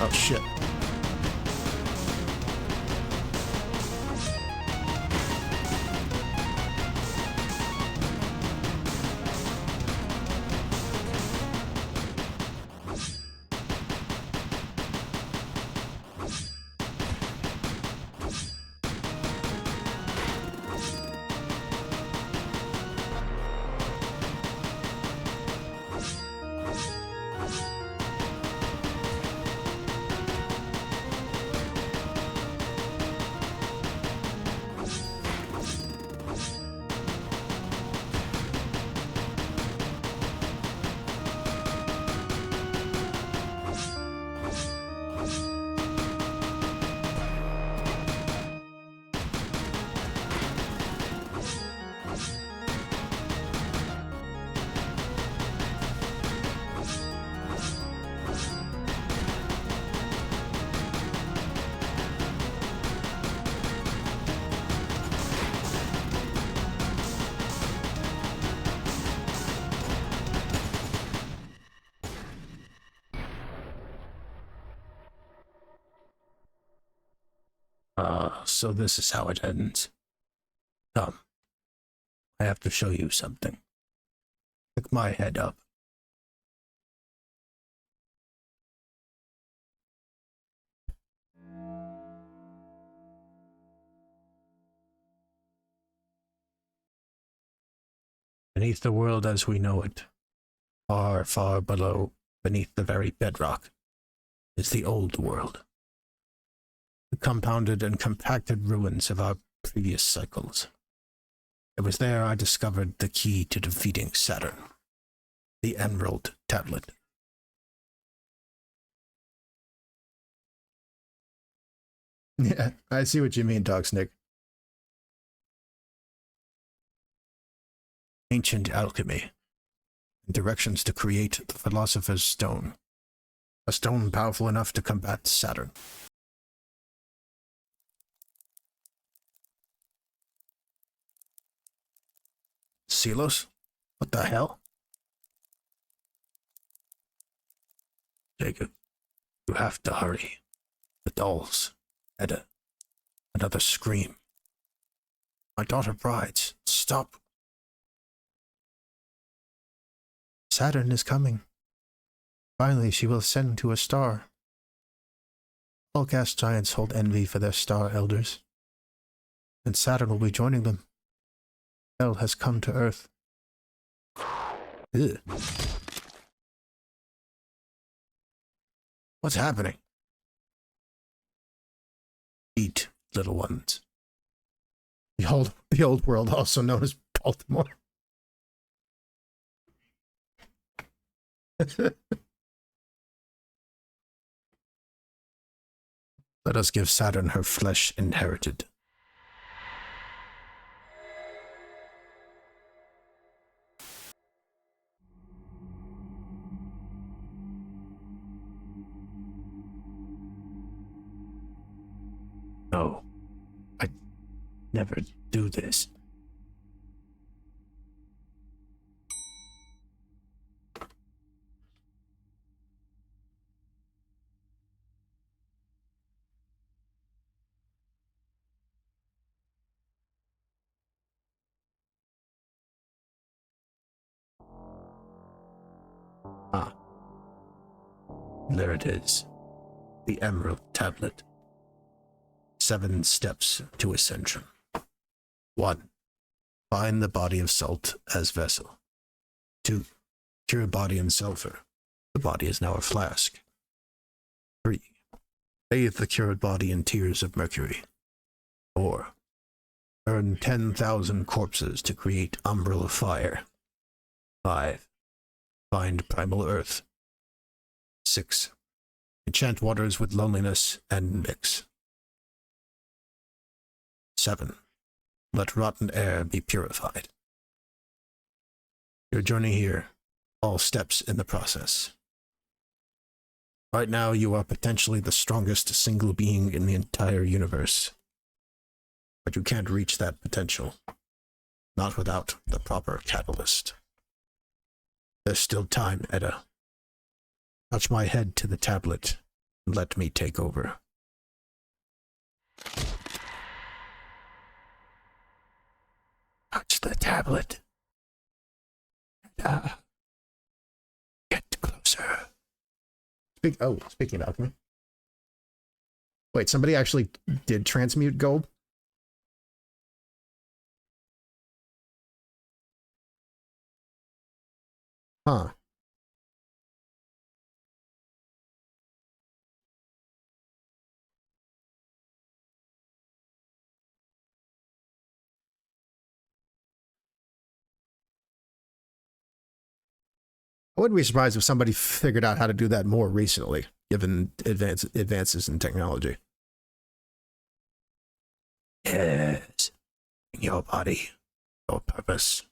Oh shit. So this is how it ends. Come. I have to show you something. Pick my head up. Beneath the world as we know it, far, far below, beneath the very bedrock, is the old world. The compounded and compacted ruins of our previous cycles. It was there I discovered the key to defeating Saturn. The Emerald Tablet. Yeah, I see what you mean, Dogsnick. Ancient alchemy. And directions to create the Philosopher's Stone. A stone powerful enough to combat Saturn. Silos? What the hell? Jacob, you have to hurry. The dolls. Edda. Another scream. My daughter brides. Stop. Saturn is coming. Finally, she will ascend to a star. All gas giants hold envy for their star elders, and Saturn will be joining them. Hell has come to Earth. Ugh. What's happening? Eat, little ones. The old world, also known as Baltimore. Let us give Saturn her flesh inherited. No, I never do this. Ah, there it is. The Emerald Tablet. 7 steps to ascension. 1. Find the body of salt as vessel. 2. Cure body in sulfur. The body is now a flask. 3. Bathe the cured body in tears of mercury. 4. Burn 10,000 corpses to create umbral of fire. 5. Find primal earth. 6. Enchant waters with loneliness and mix. 7. Let rotten air be purified. Your journey here, all steps in the process. Right now you are potentially the strongest single being in the entire universe. But you can't reach that potential. Not without the proper catalyst. There's still time, Edda. Touch my head to the tablet and let me take over. Touch the tablet. Get closer. Speaking of alchemy. Wait, somebody actually did transmute gold? Huh. I wouldn't be surprised if somebody figured out how to do that more recently, given advances in technology. Yes. In your body, your purpose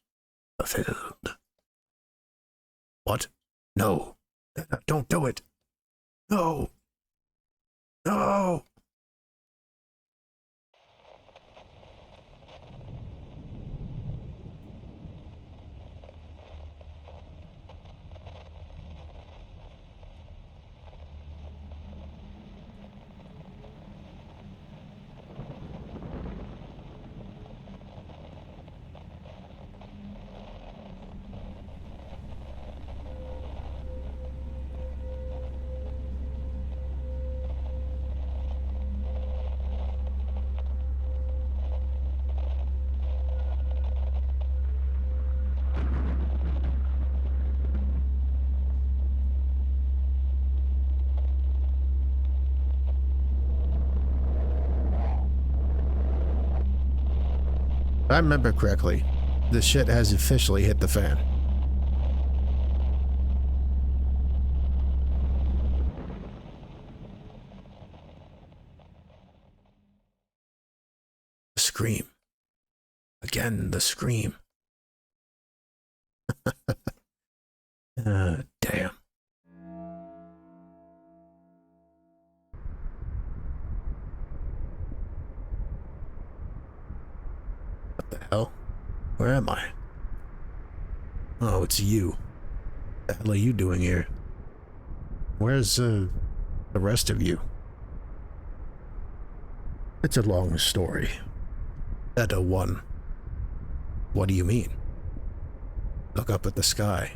fulfilled. What? No. Don't do it. No. No. If I remember correctly, this shit has officially hit the fan. The scream. Again, the scream. Damn. What the hell? Where am I? Oh, it's you. What the hell are you doing here? Where's, the rest of you? It's a long story. Edda 1. What do you mean? Look up at the sky.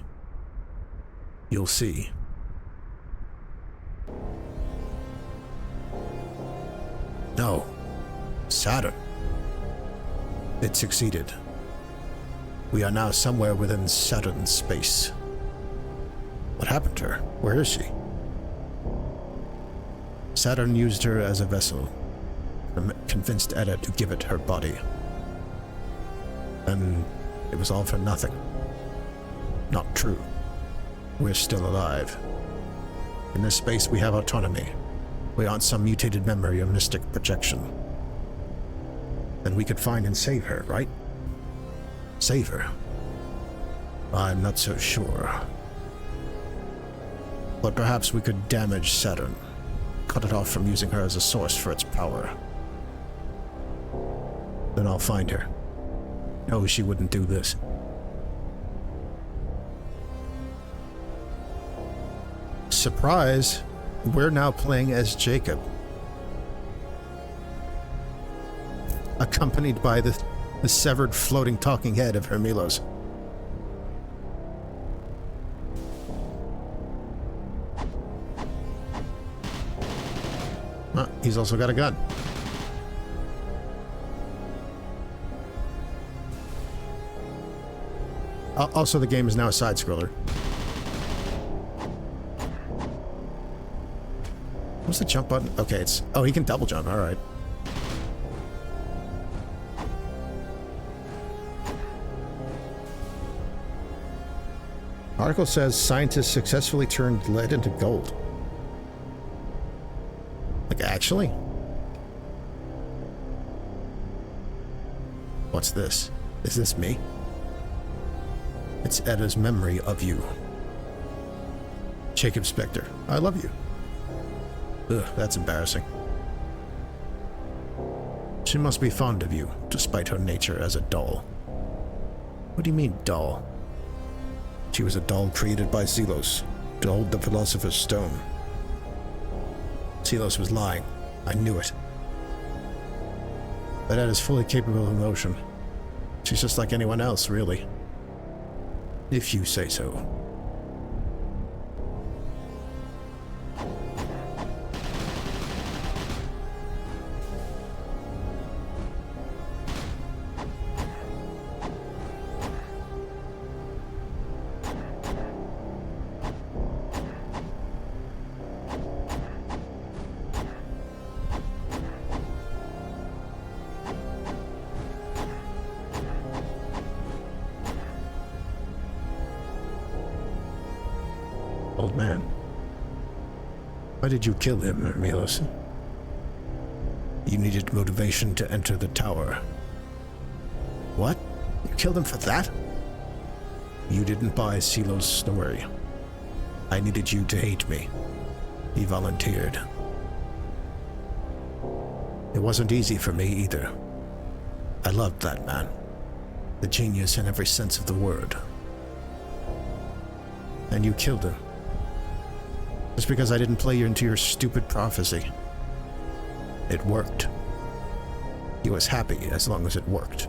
You'll see. No. Saturn. It succeeded. We are now somewhere within Saturn's space. What happened to her? Where is she? Saturn used her as a vessel, convinced Edda to give it her body. And it was all for nothing. Not true. We're still alive. In this space, we have autonomy. We aren't some mutated memory or mystic projection. Then we could find and save her, right? Save her? I'm not so sure. But perhaps we could damage Saturn. Cut it off from using her as a source for its power. Then I'll find her. No, she wouldn't do this. Surprise! We're now playing as Jacob. Accompanied by the severed floating talking head of Hermilos. He's also got a gun. Also, the game is now a side-scroller. What's the jump button? Okay, it's... Oh, he can double jump. All right. Article says scientists successfully turned lead into gold. Like, actually? What's this? Is this me? It's Edda's memory of you. Jacob Spector, I love you. Ugh, that's embarrassing. She must be fond of you, despite her nature as a doll. What do you mean, doll? She was a doll created by Zelos to hold the Philosopher's Stone. Zelos was lying. I knew it. But Edda's fully capable of emotion. She's just like anyone else, really. If you say so. Old man. Why did you kill him, Hermilos? You needed motivation to enter the tower. What? You killed him for that? You didn't buy Silo's story. I needed you to hate me. He volunteered. It wasn't easy for me either. I loved that man. The genius in every sense of the word. And you killed him. Just because I didn't play into your stupid prophecy. It worked. He was happy as long as it worked.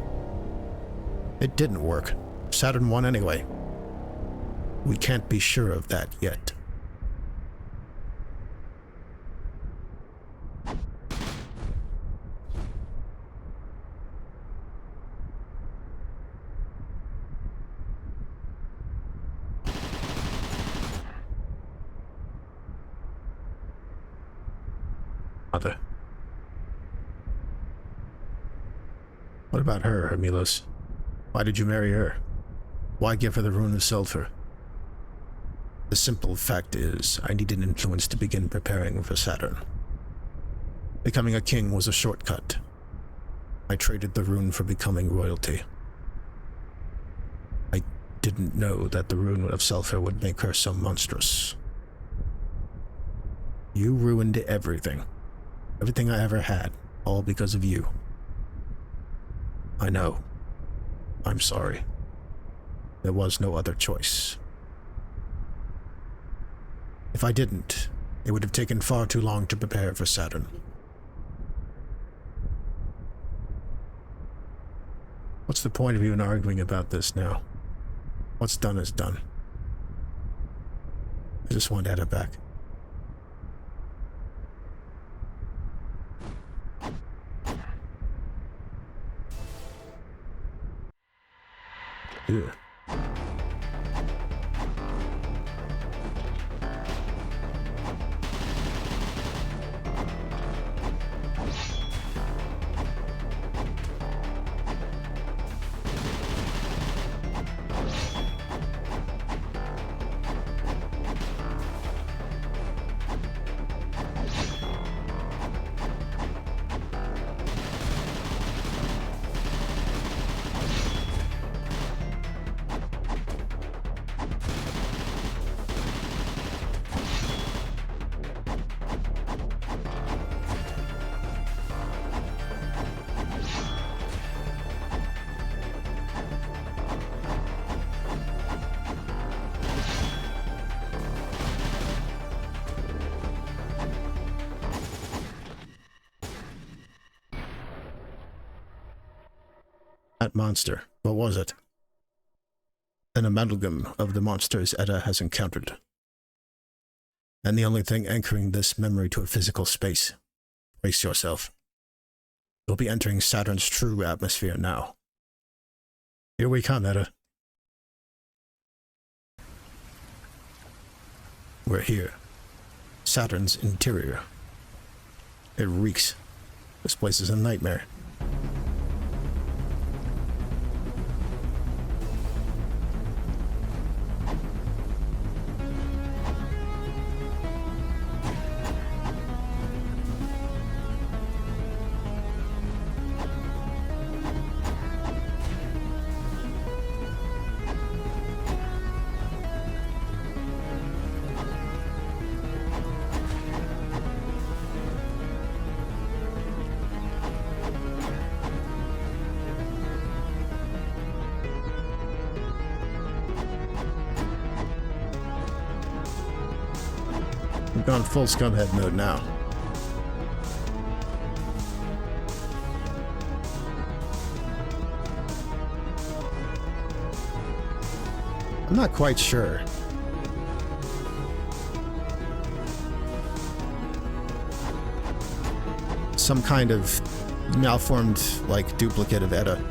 It didn't work. Saturn won anyway. We can't be sure of that yet. Mother. What about her, Hermilos? Why did you marry her? Why give her the rune of sulfur? The simple fact is, I needed influence to begin preparing for Saturn. Becoming a king was a shortcut. I traded the rune for becoming royalty. I didn't know that the rune of sulfur would make her so monstrous. You ruined everything. Everything I ever had, all because of you. I know. I'm sorry. There was no other choice. If I didn't, it would have taken far too long to prepare for Saturn. What's the point of even arguing about this now? What's done is done. I just want Edda back. Yeah. That monster, what was it? An amalgam of the monsters Edda has encountered. And the only thing anchoring this memory to a physical space. Brace yourself. You'll be entering Saturn's true atmosphere now. Here we come, Edda. We're here. Saturn's interior. It reeks. This place is a nightmare. We've gone full Scumhead mode now. I'm not quite sure. Some kind of malformed, like, duplicate of Edda.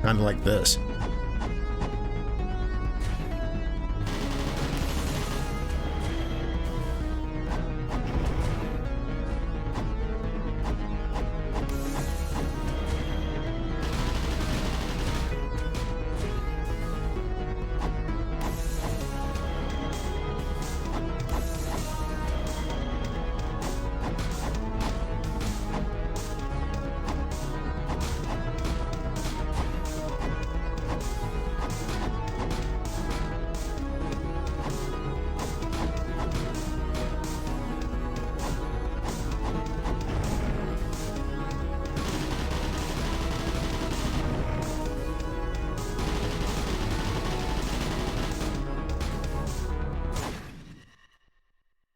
Kind of like this.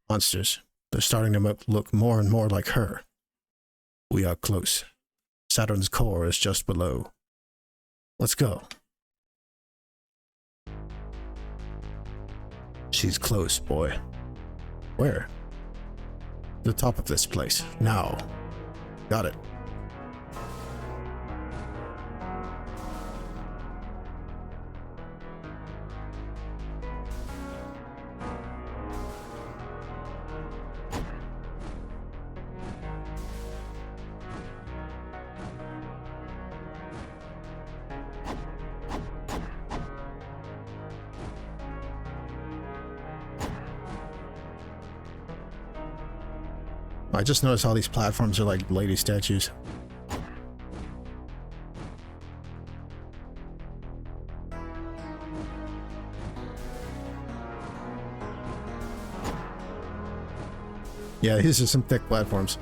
Monsters. They're starting to look more and more like her. We are close. Saturn's core is just below. Let's go. She's close, boy. Where? The top of this place. Now. Got it. I just noticed all these platforms are like lady statues. Yeah, these are some thick platforms.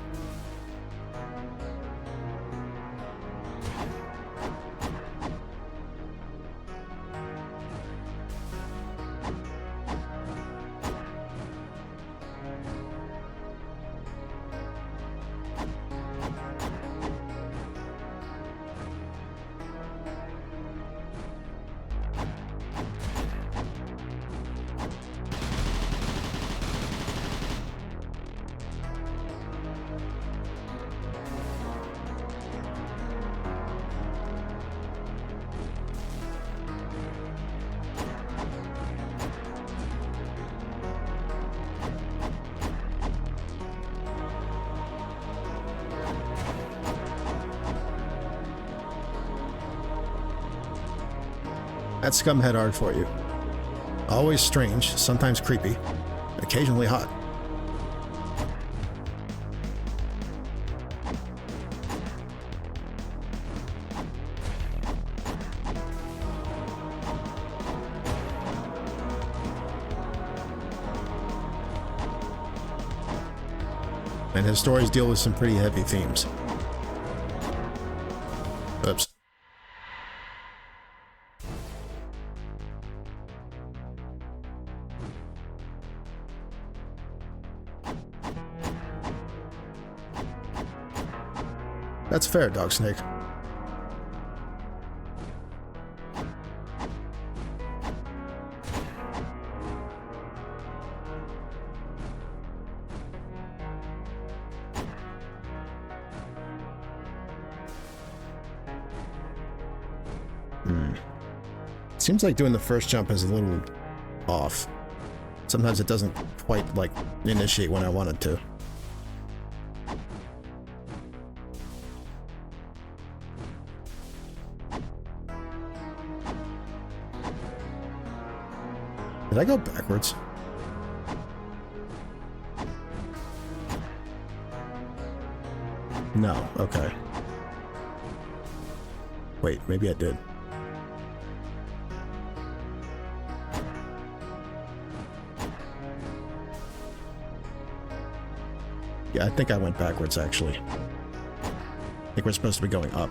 That's Scumhead art for you. Always strange, sometimes creepy, occasionally hot. And his stories deal with some pretty heavy themes. Oops. That's fair, Dog Snake. Seems like doing the first jump is a little off. Sometimes it doesn't quite, like, initiate when I want it to. Did I go backwards? No, okay. Wait, maybe I did. Yeah, I think I went backwards, actually. I think we're supposed to be going up.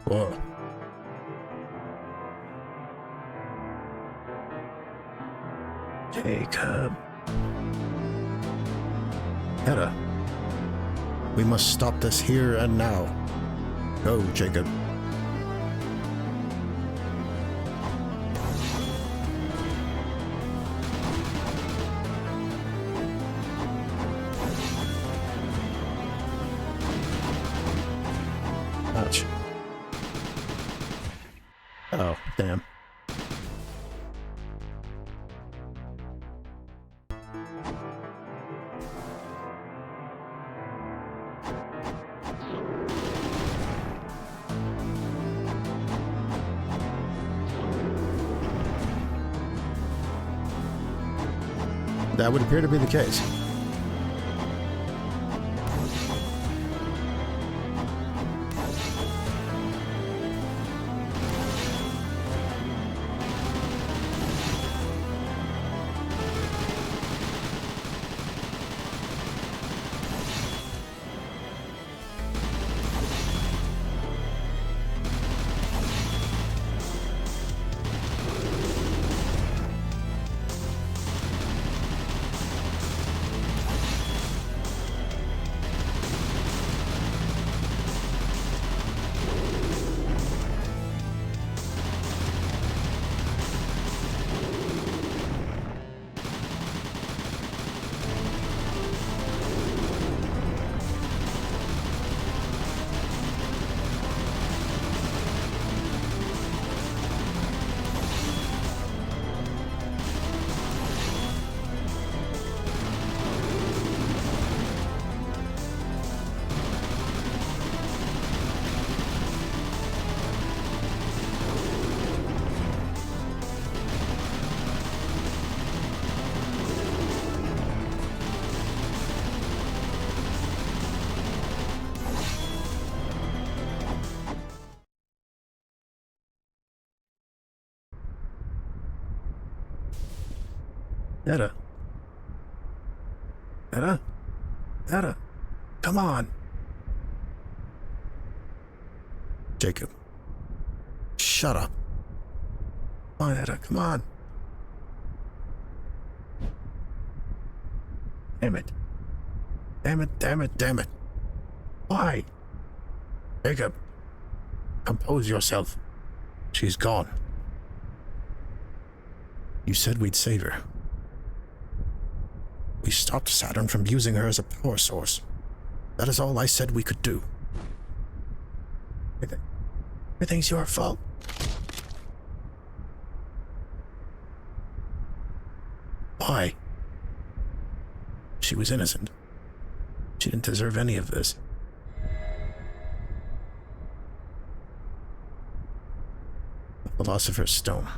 Whoa. Jacob. Hera. We must stop this here and now. Go, Jacob. Ouch. Oh, damn. That would appear to be the case. Etta. Etta? Etta. Come on. Jacob. Shut up. Come on, Etta. Come on. Damn it. Damn it, damn it, damn it. Why? Jacob. Compose yourself. She's gone. You said we'd save her. We stopped Saturn from using her as a power source. That is all I said we could do. Everything's your fault. Why? She was innocent. She didn't deserve any of this. The Philosopher's Stone.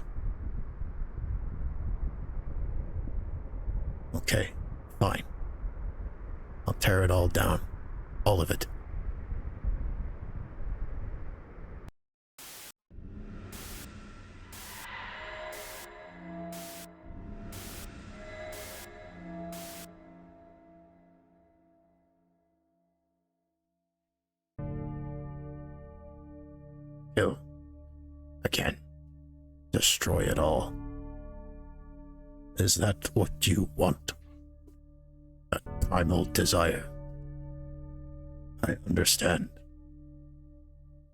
Okay, fine. I'll tear it all down. All of it. Kill. Again. Destroy it all. Is that what you want? That primal desire? I understand.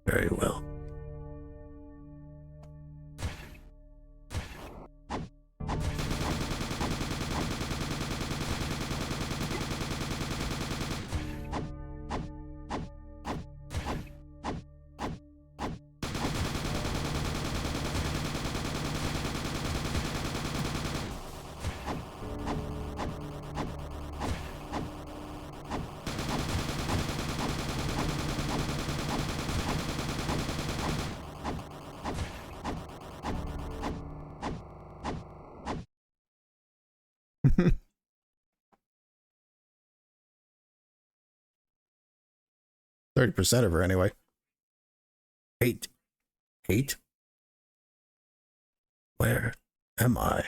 Very well. %30 of her anyway. Hate. Hate? Where am I?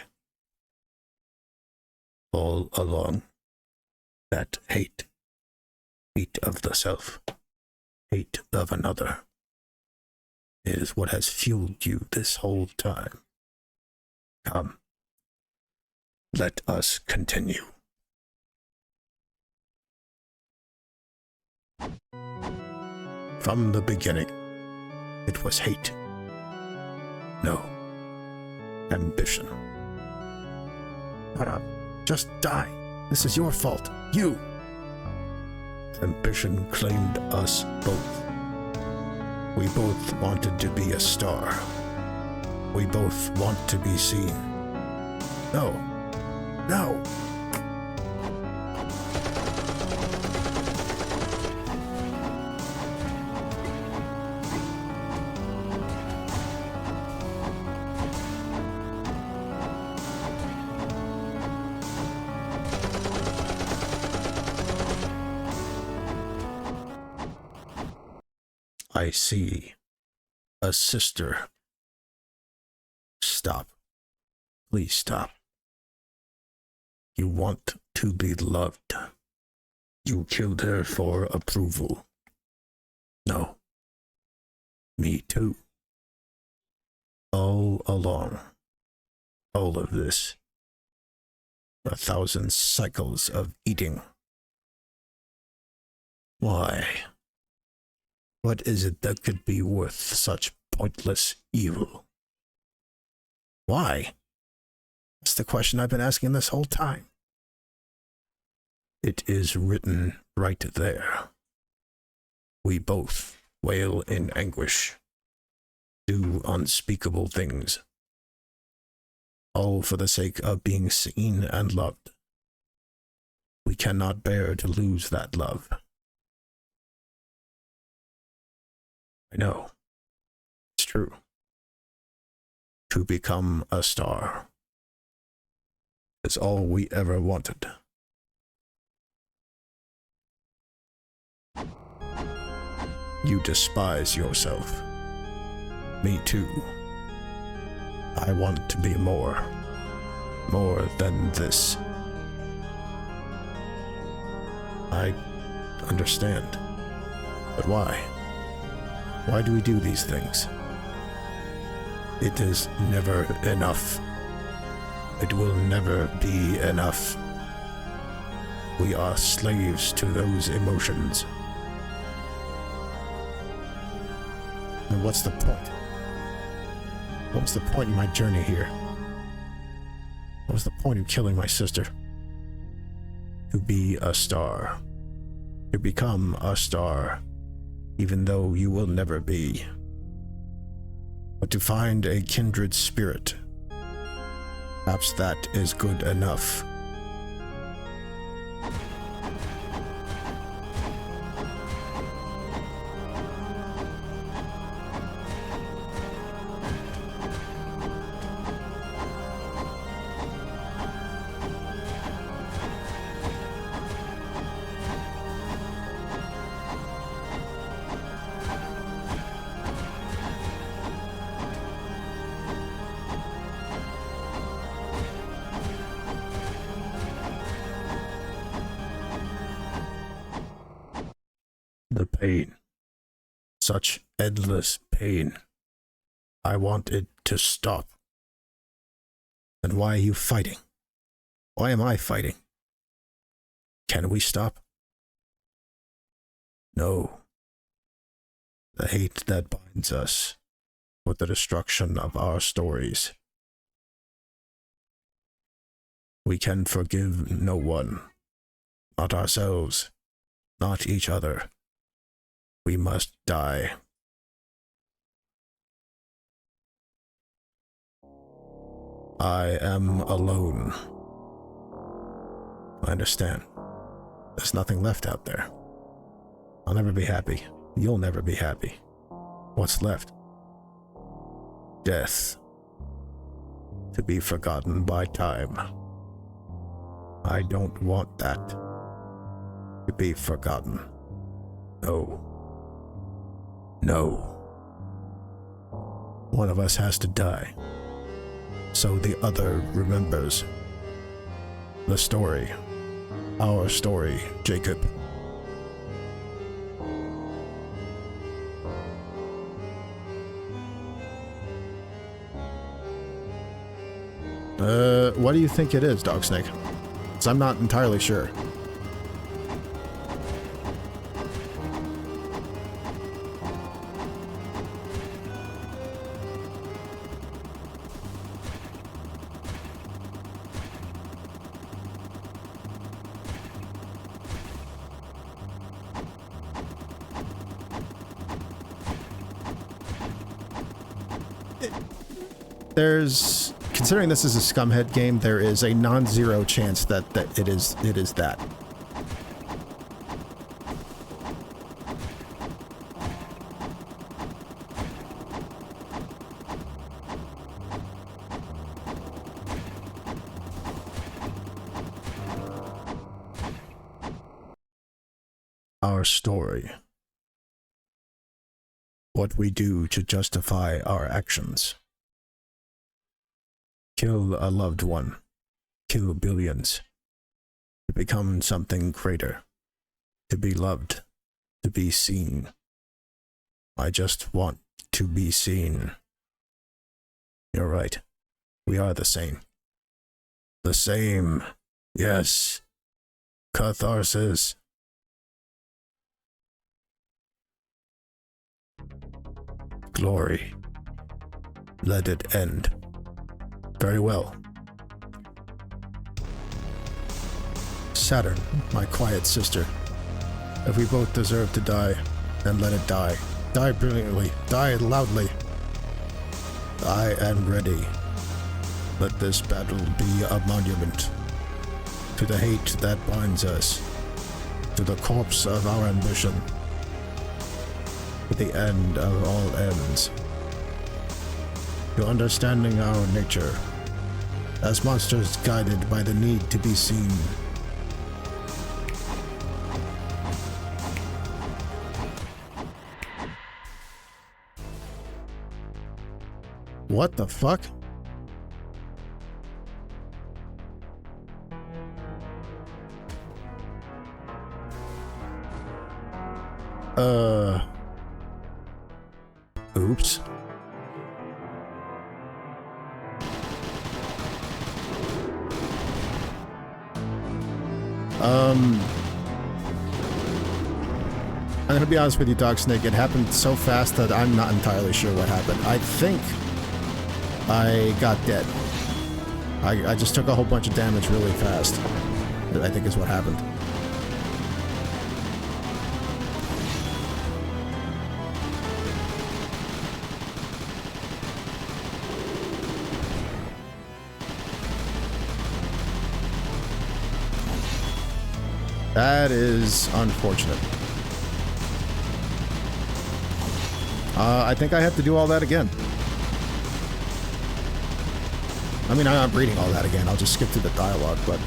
All along. That hate. Hate of the self. Hate of another. Is what has fueled you this whole time. Come. Let us continue. From the beginning, it was hate. No. Ambition. Shut up. Just die. This is your fault. You. Ambition claimed us both. We both wanted to be a star. We both want to be seen. No. No. I see a sister. Stop. Please stop. You want to be loved. You killed her for approval. No. Me too. All along. All of this. 1,000 cycles of eating. Why? What is it that could be worth such pointless evil? Why? That's the question I've been asking this whole time. It is written right there. We both wail in anguish, do unspeakable things, all for the sake of being seen and loved. We cannot bear to lose that love. I know. It's true. To become a star is all we ever wanted. You despise yourself. Me too. I want to be more. More than this. I understand. But why? Why do we do these things? It is never enough. It will never be enough. We are slaves to those emotions. And what's the point? What was the point in my journey here? What was the point of killing my sister? To be a star. To become a star, even though you will never be. But to find a kindred spirit. Perhaps that is good enough. The pain. Such endless pain. I want it to stop. Then why are you fighting? Why am I fighting? Can we stop? No. The hate that binds us with the destruction of our stories. We can forgive no one. Not ourselves. Not each other. We must die. I am alone. I understand. There's nothing left out there. I'll never be happy. You'll never be happy. What's left? Death. To be forgotten by time. I don't want that. To be forgotten. No. No. One of us has to die, so the other remembers. The story. Our story, Jacob. What do you think it is, Dog Snake? 'Cause I'm not entirely sure. Considering this is a Scumhead game, there is a non-zero chance that it is that. Our story. What we do to justify our actions. Kill a loved one. Kill billions. To become something greater. To be loved. To be seen. I just want to be seen. You're right. We are the same. The same. Yes. Catharsis. Glory. Let it end. Very well. Saturn, my quiet sister. If we both deserve to die, then let it die. Die brilliantly. Die loudly. I am ready. Let this battle be a monument to the hate that binds us, to the corpse of our ambition, to the end of all ends, to understanding our nature, as monsters guided by the need to be seen. What the fuck? Oops. I'm gonna be honest with you, Dog Snake. It happened so fast that I'm not entirely sure what happened. I think I got dead. I just took a whole bunch of damage really fast. I think is what happened. That is unfortunate. I think I have to do all that again. I mean, I'm not reading all that again. I'll just skip through the dialogue, but...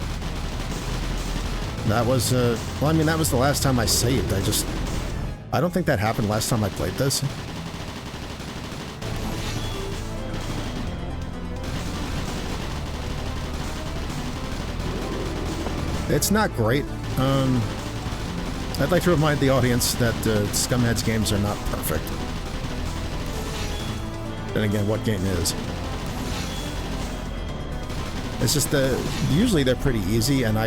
That was, well, I mean, that was the last time I saved. I don't think that happened last time I played this. It's not great. I'd like to remind the audience that Scumhead's games are not perfect. Then again, what game is? It's just usually they're pretty easy, and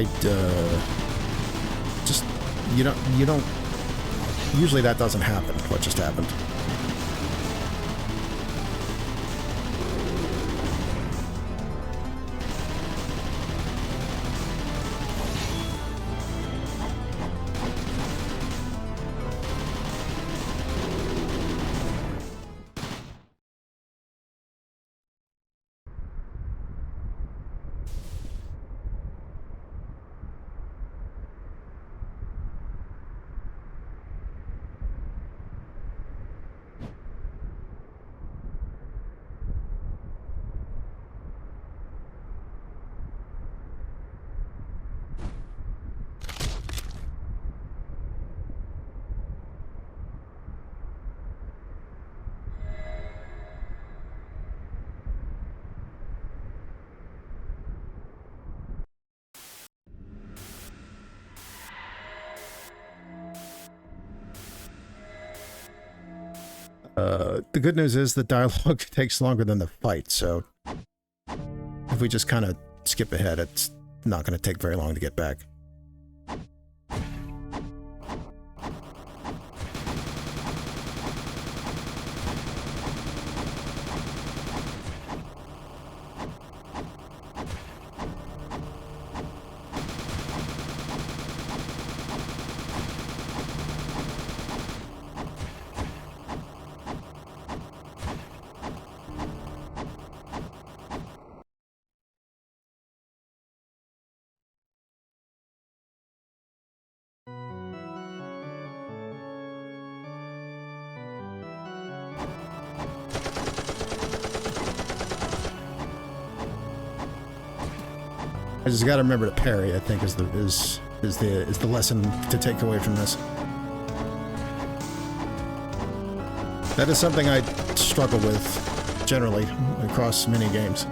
just you don't. Usually that doesn't happen. What just happened? The good news is the dialogue takes longer than the fight, so if we just kind of skip ahead, it's not going to take very long to get back. I just got to remember to parry. I think is the lesson to take away from this. That is something I struggle with generally across many games.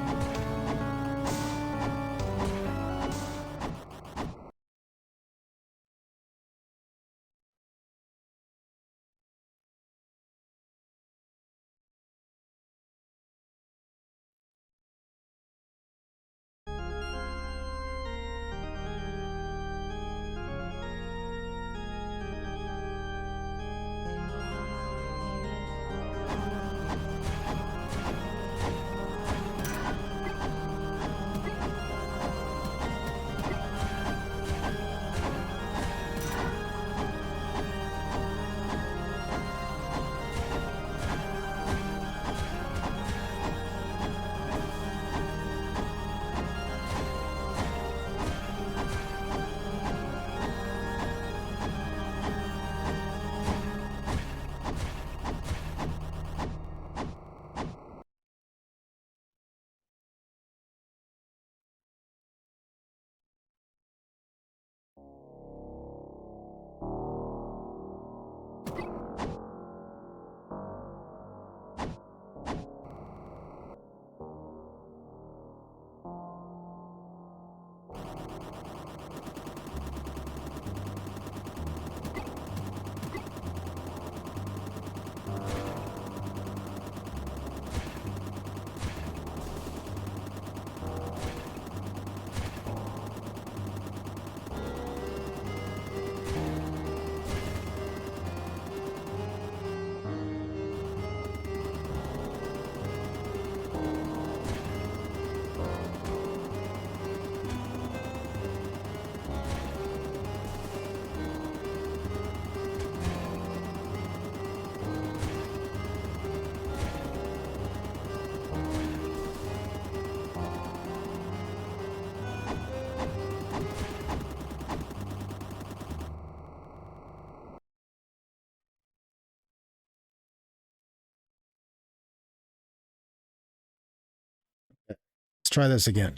Let's try this again.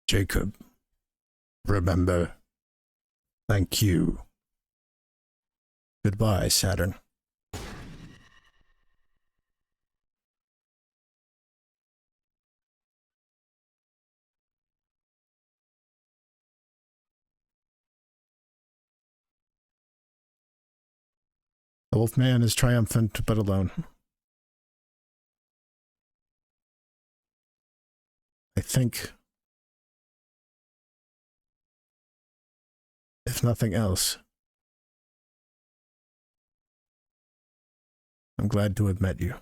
Jacob, remember. Thank you. Goodbye, Saturn. The Wolfman is triumphant but alone. I think, if nothing else, I'm glad to have met you.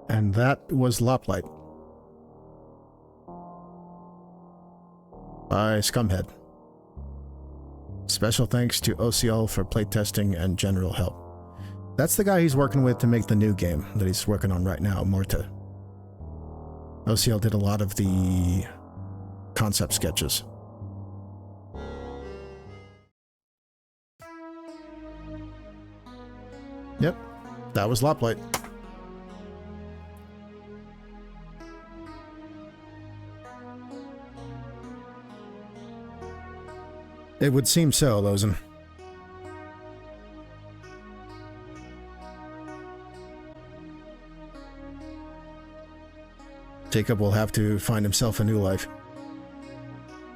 And that was Loplight by Scumhead. Special thanks to Bnnuyzelder for playtesting and general help. That's the guy he's working with to make the new game that he's working on right now, Morta. Bnnuyzelder did a lot of the concept sketches. Yep, that was Loplight. It would seem so, Lozen. Jacob will have to find himself a new life.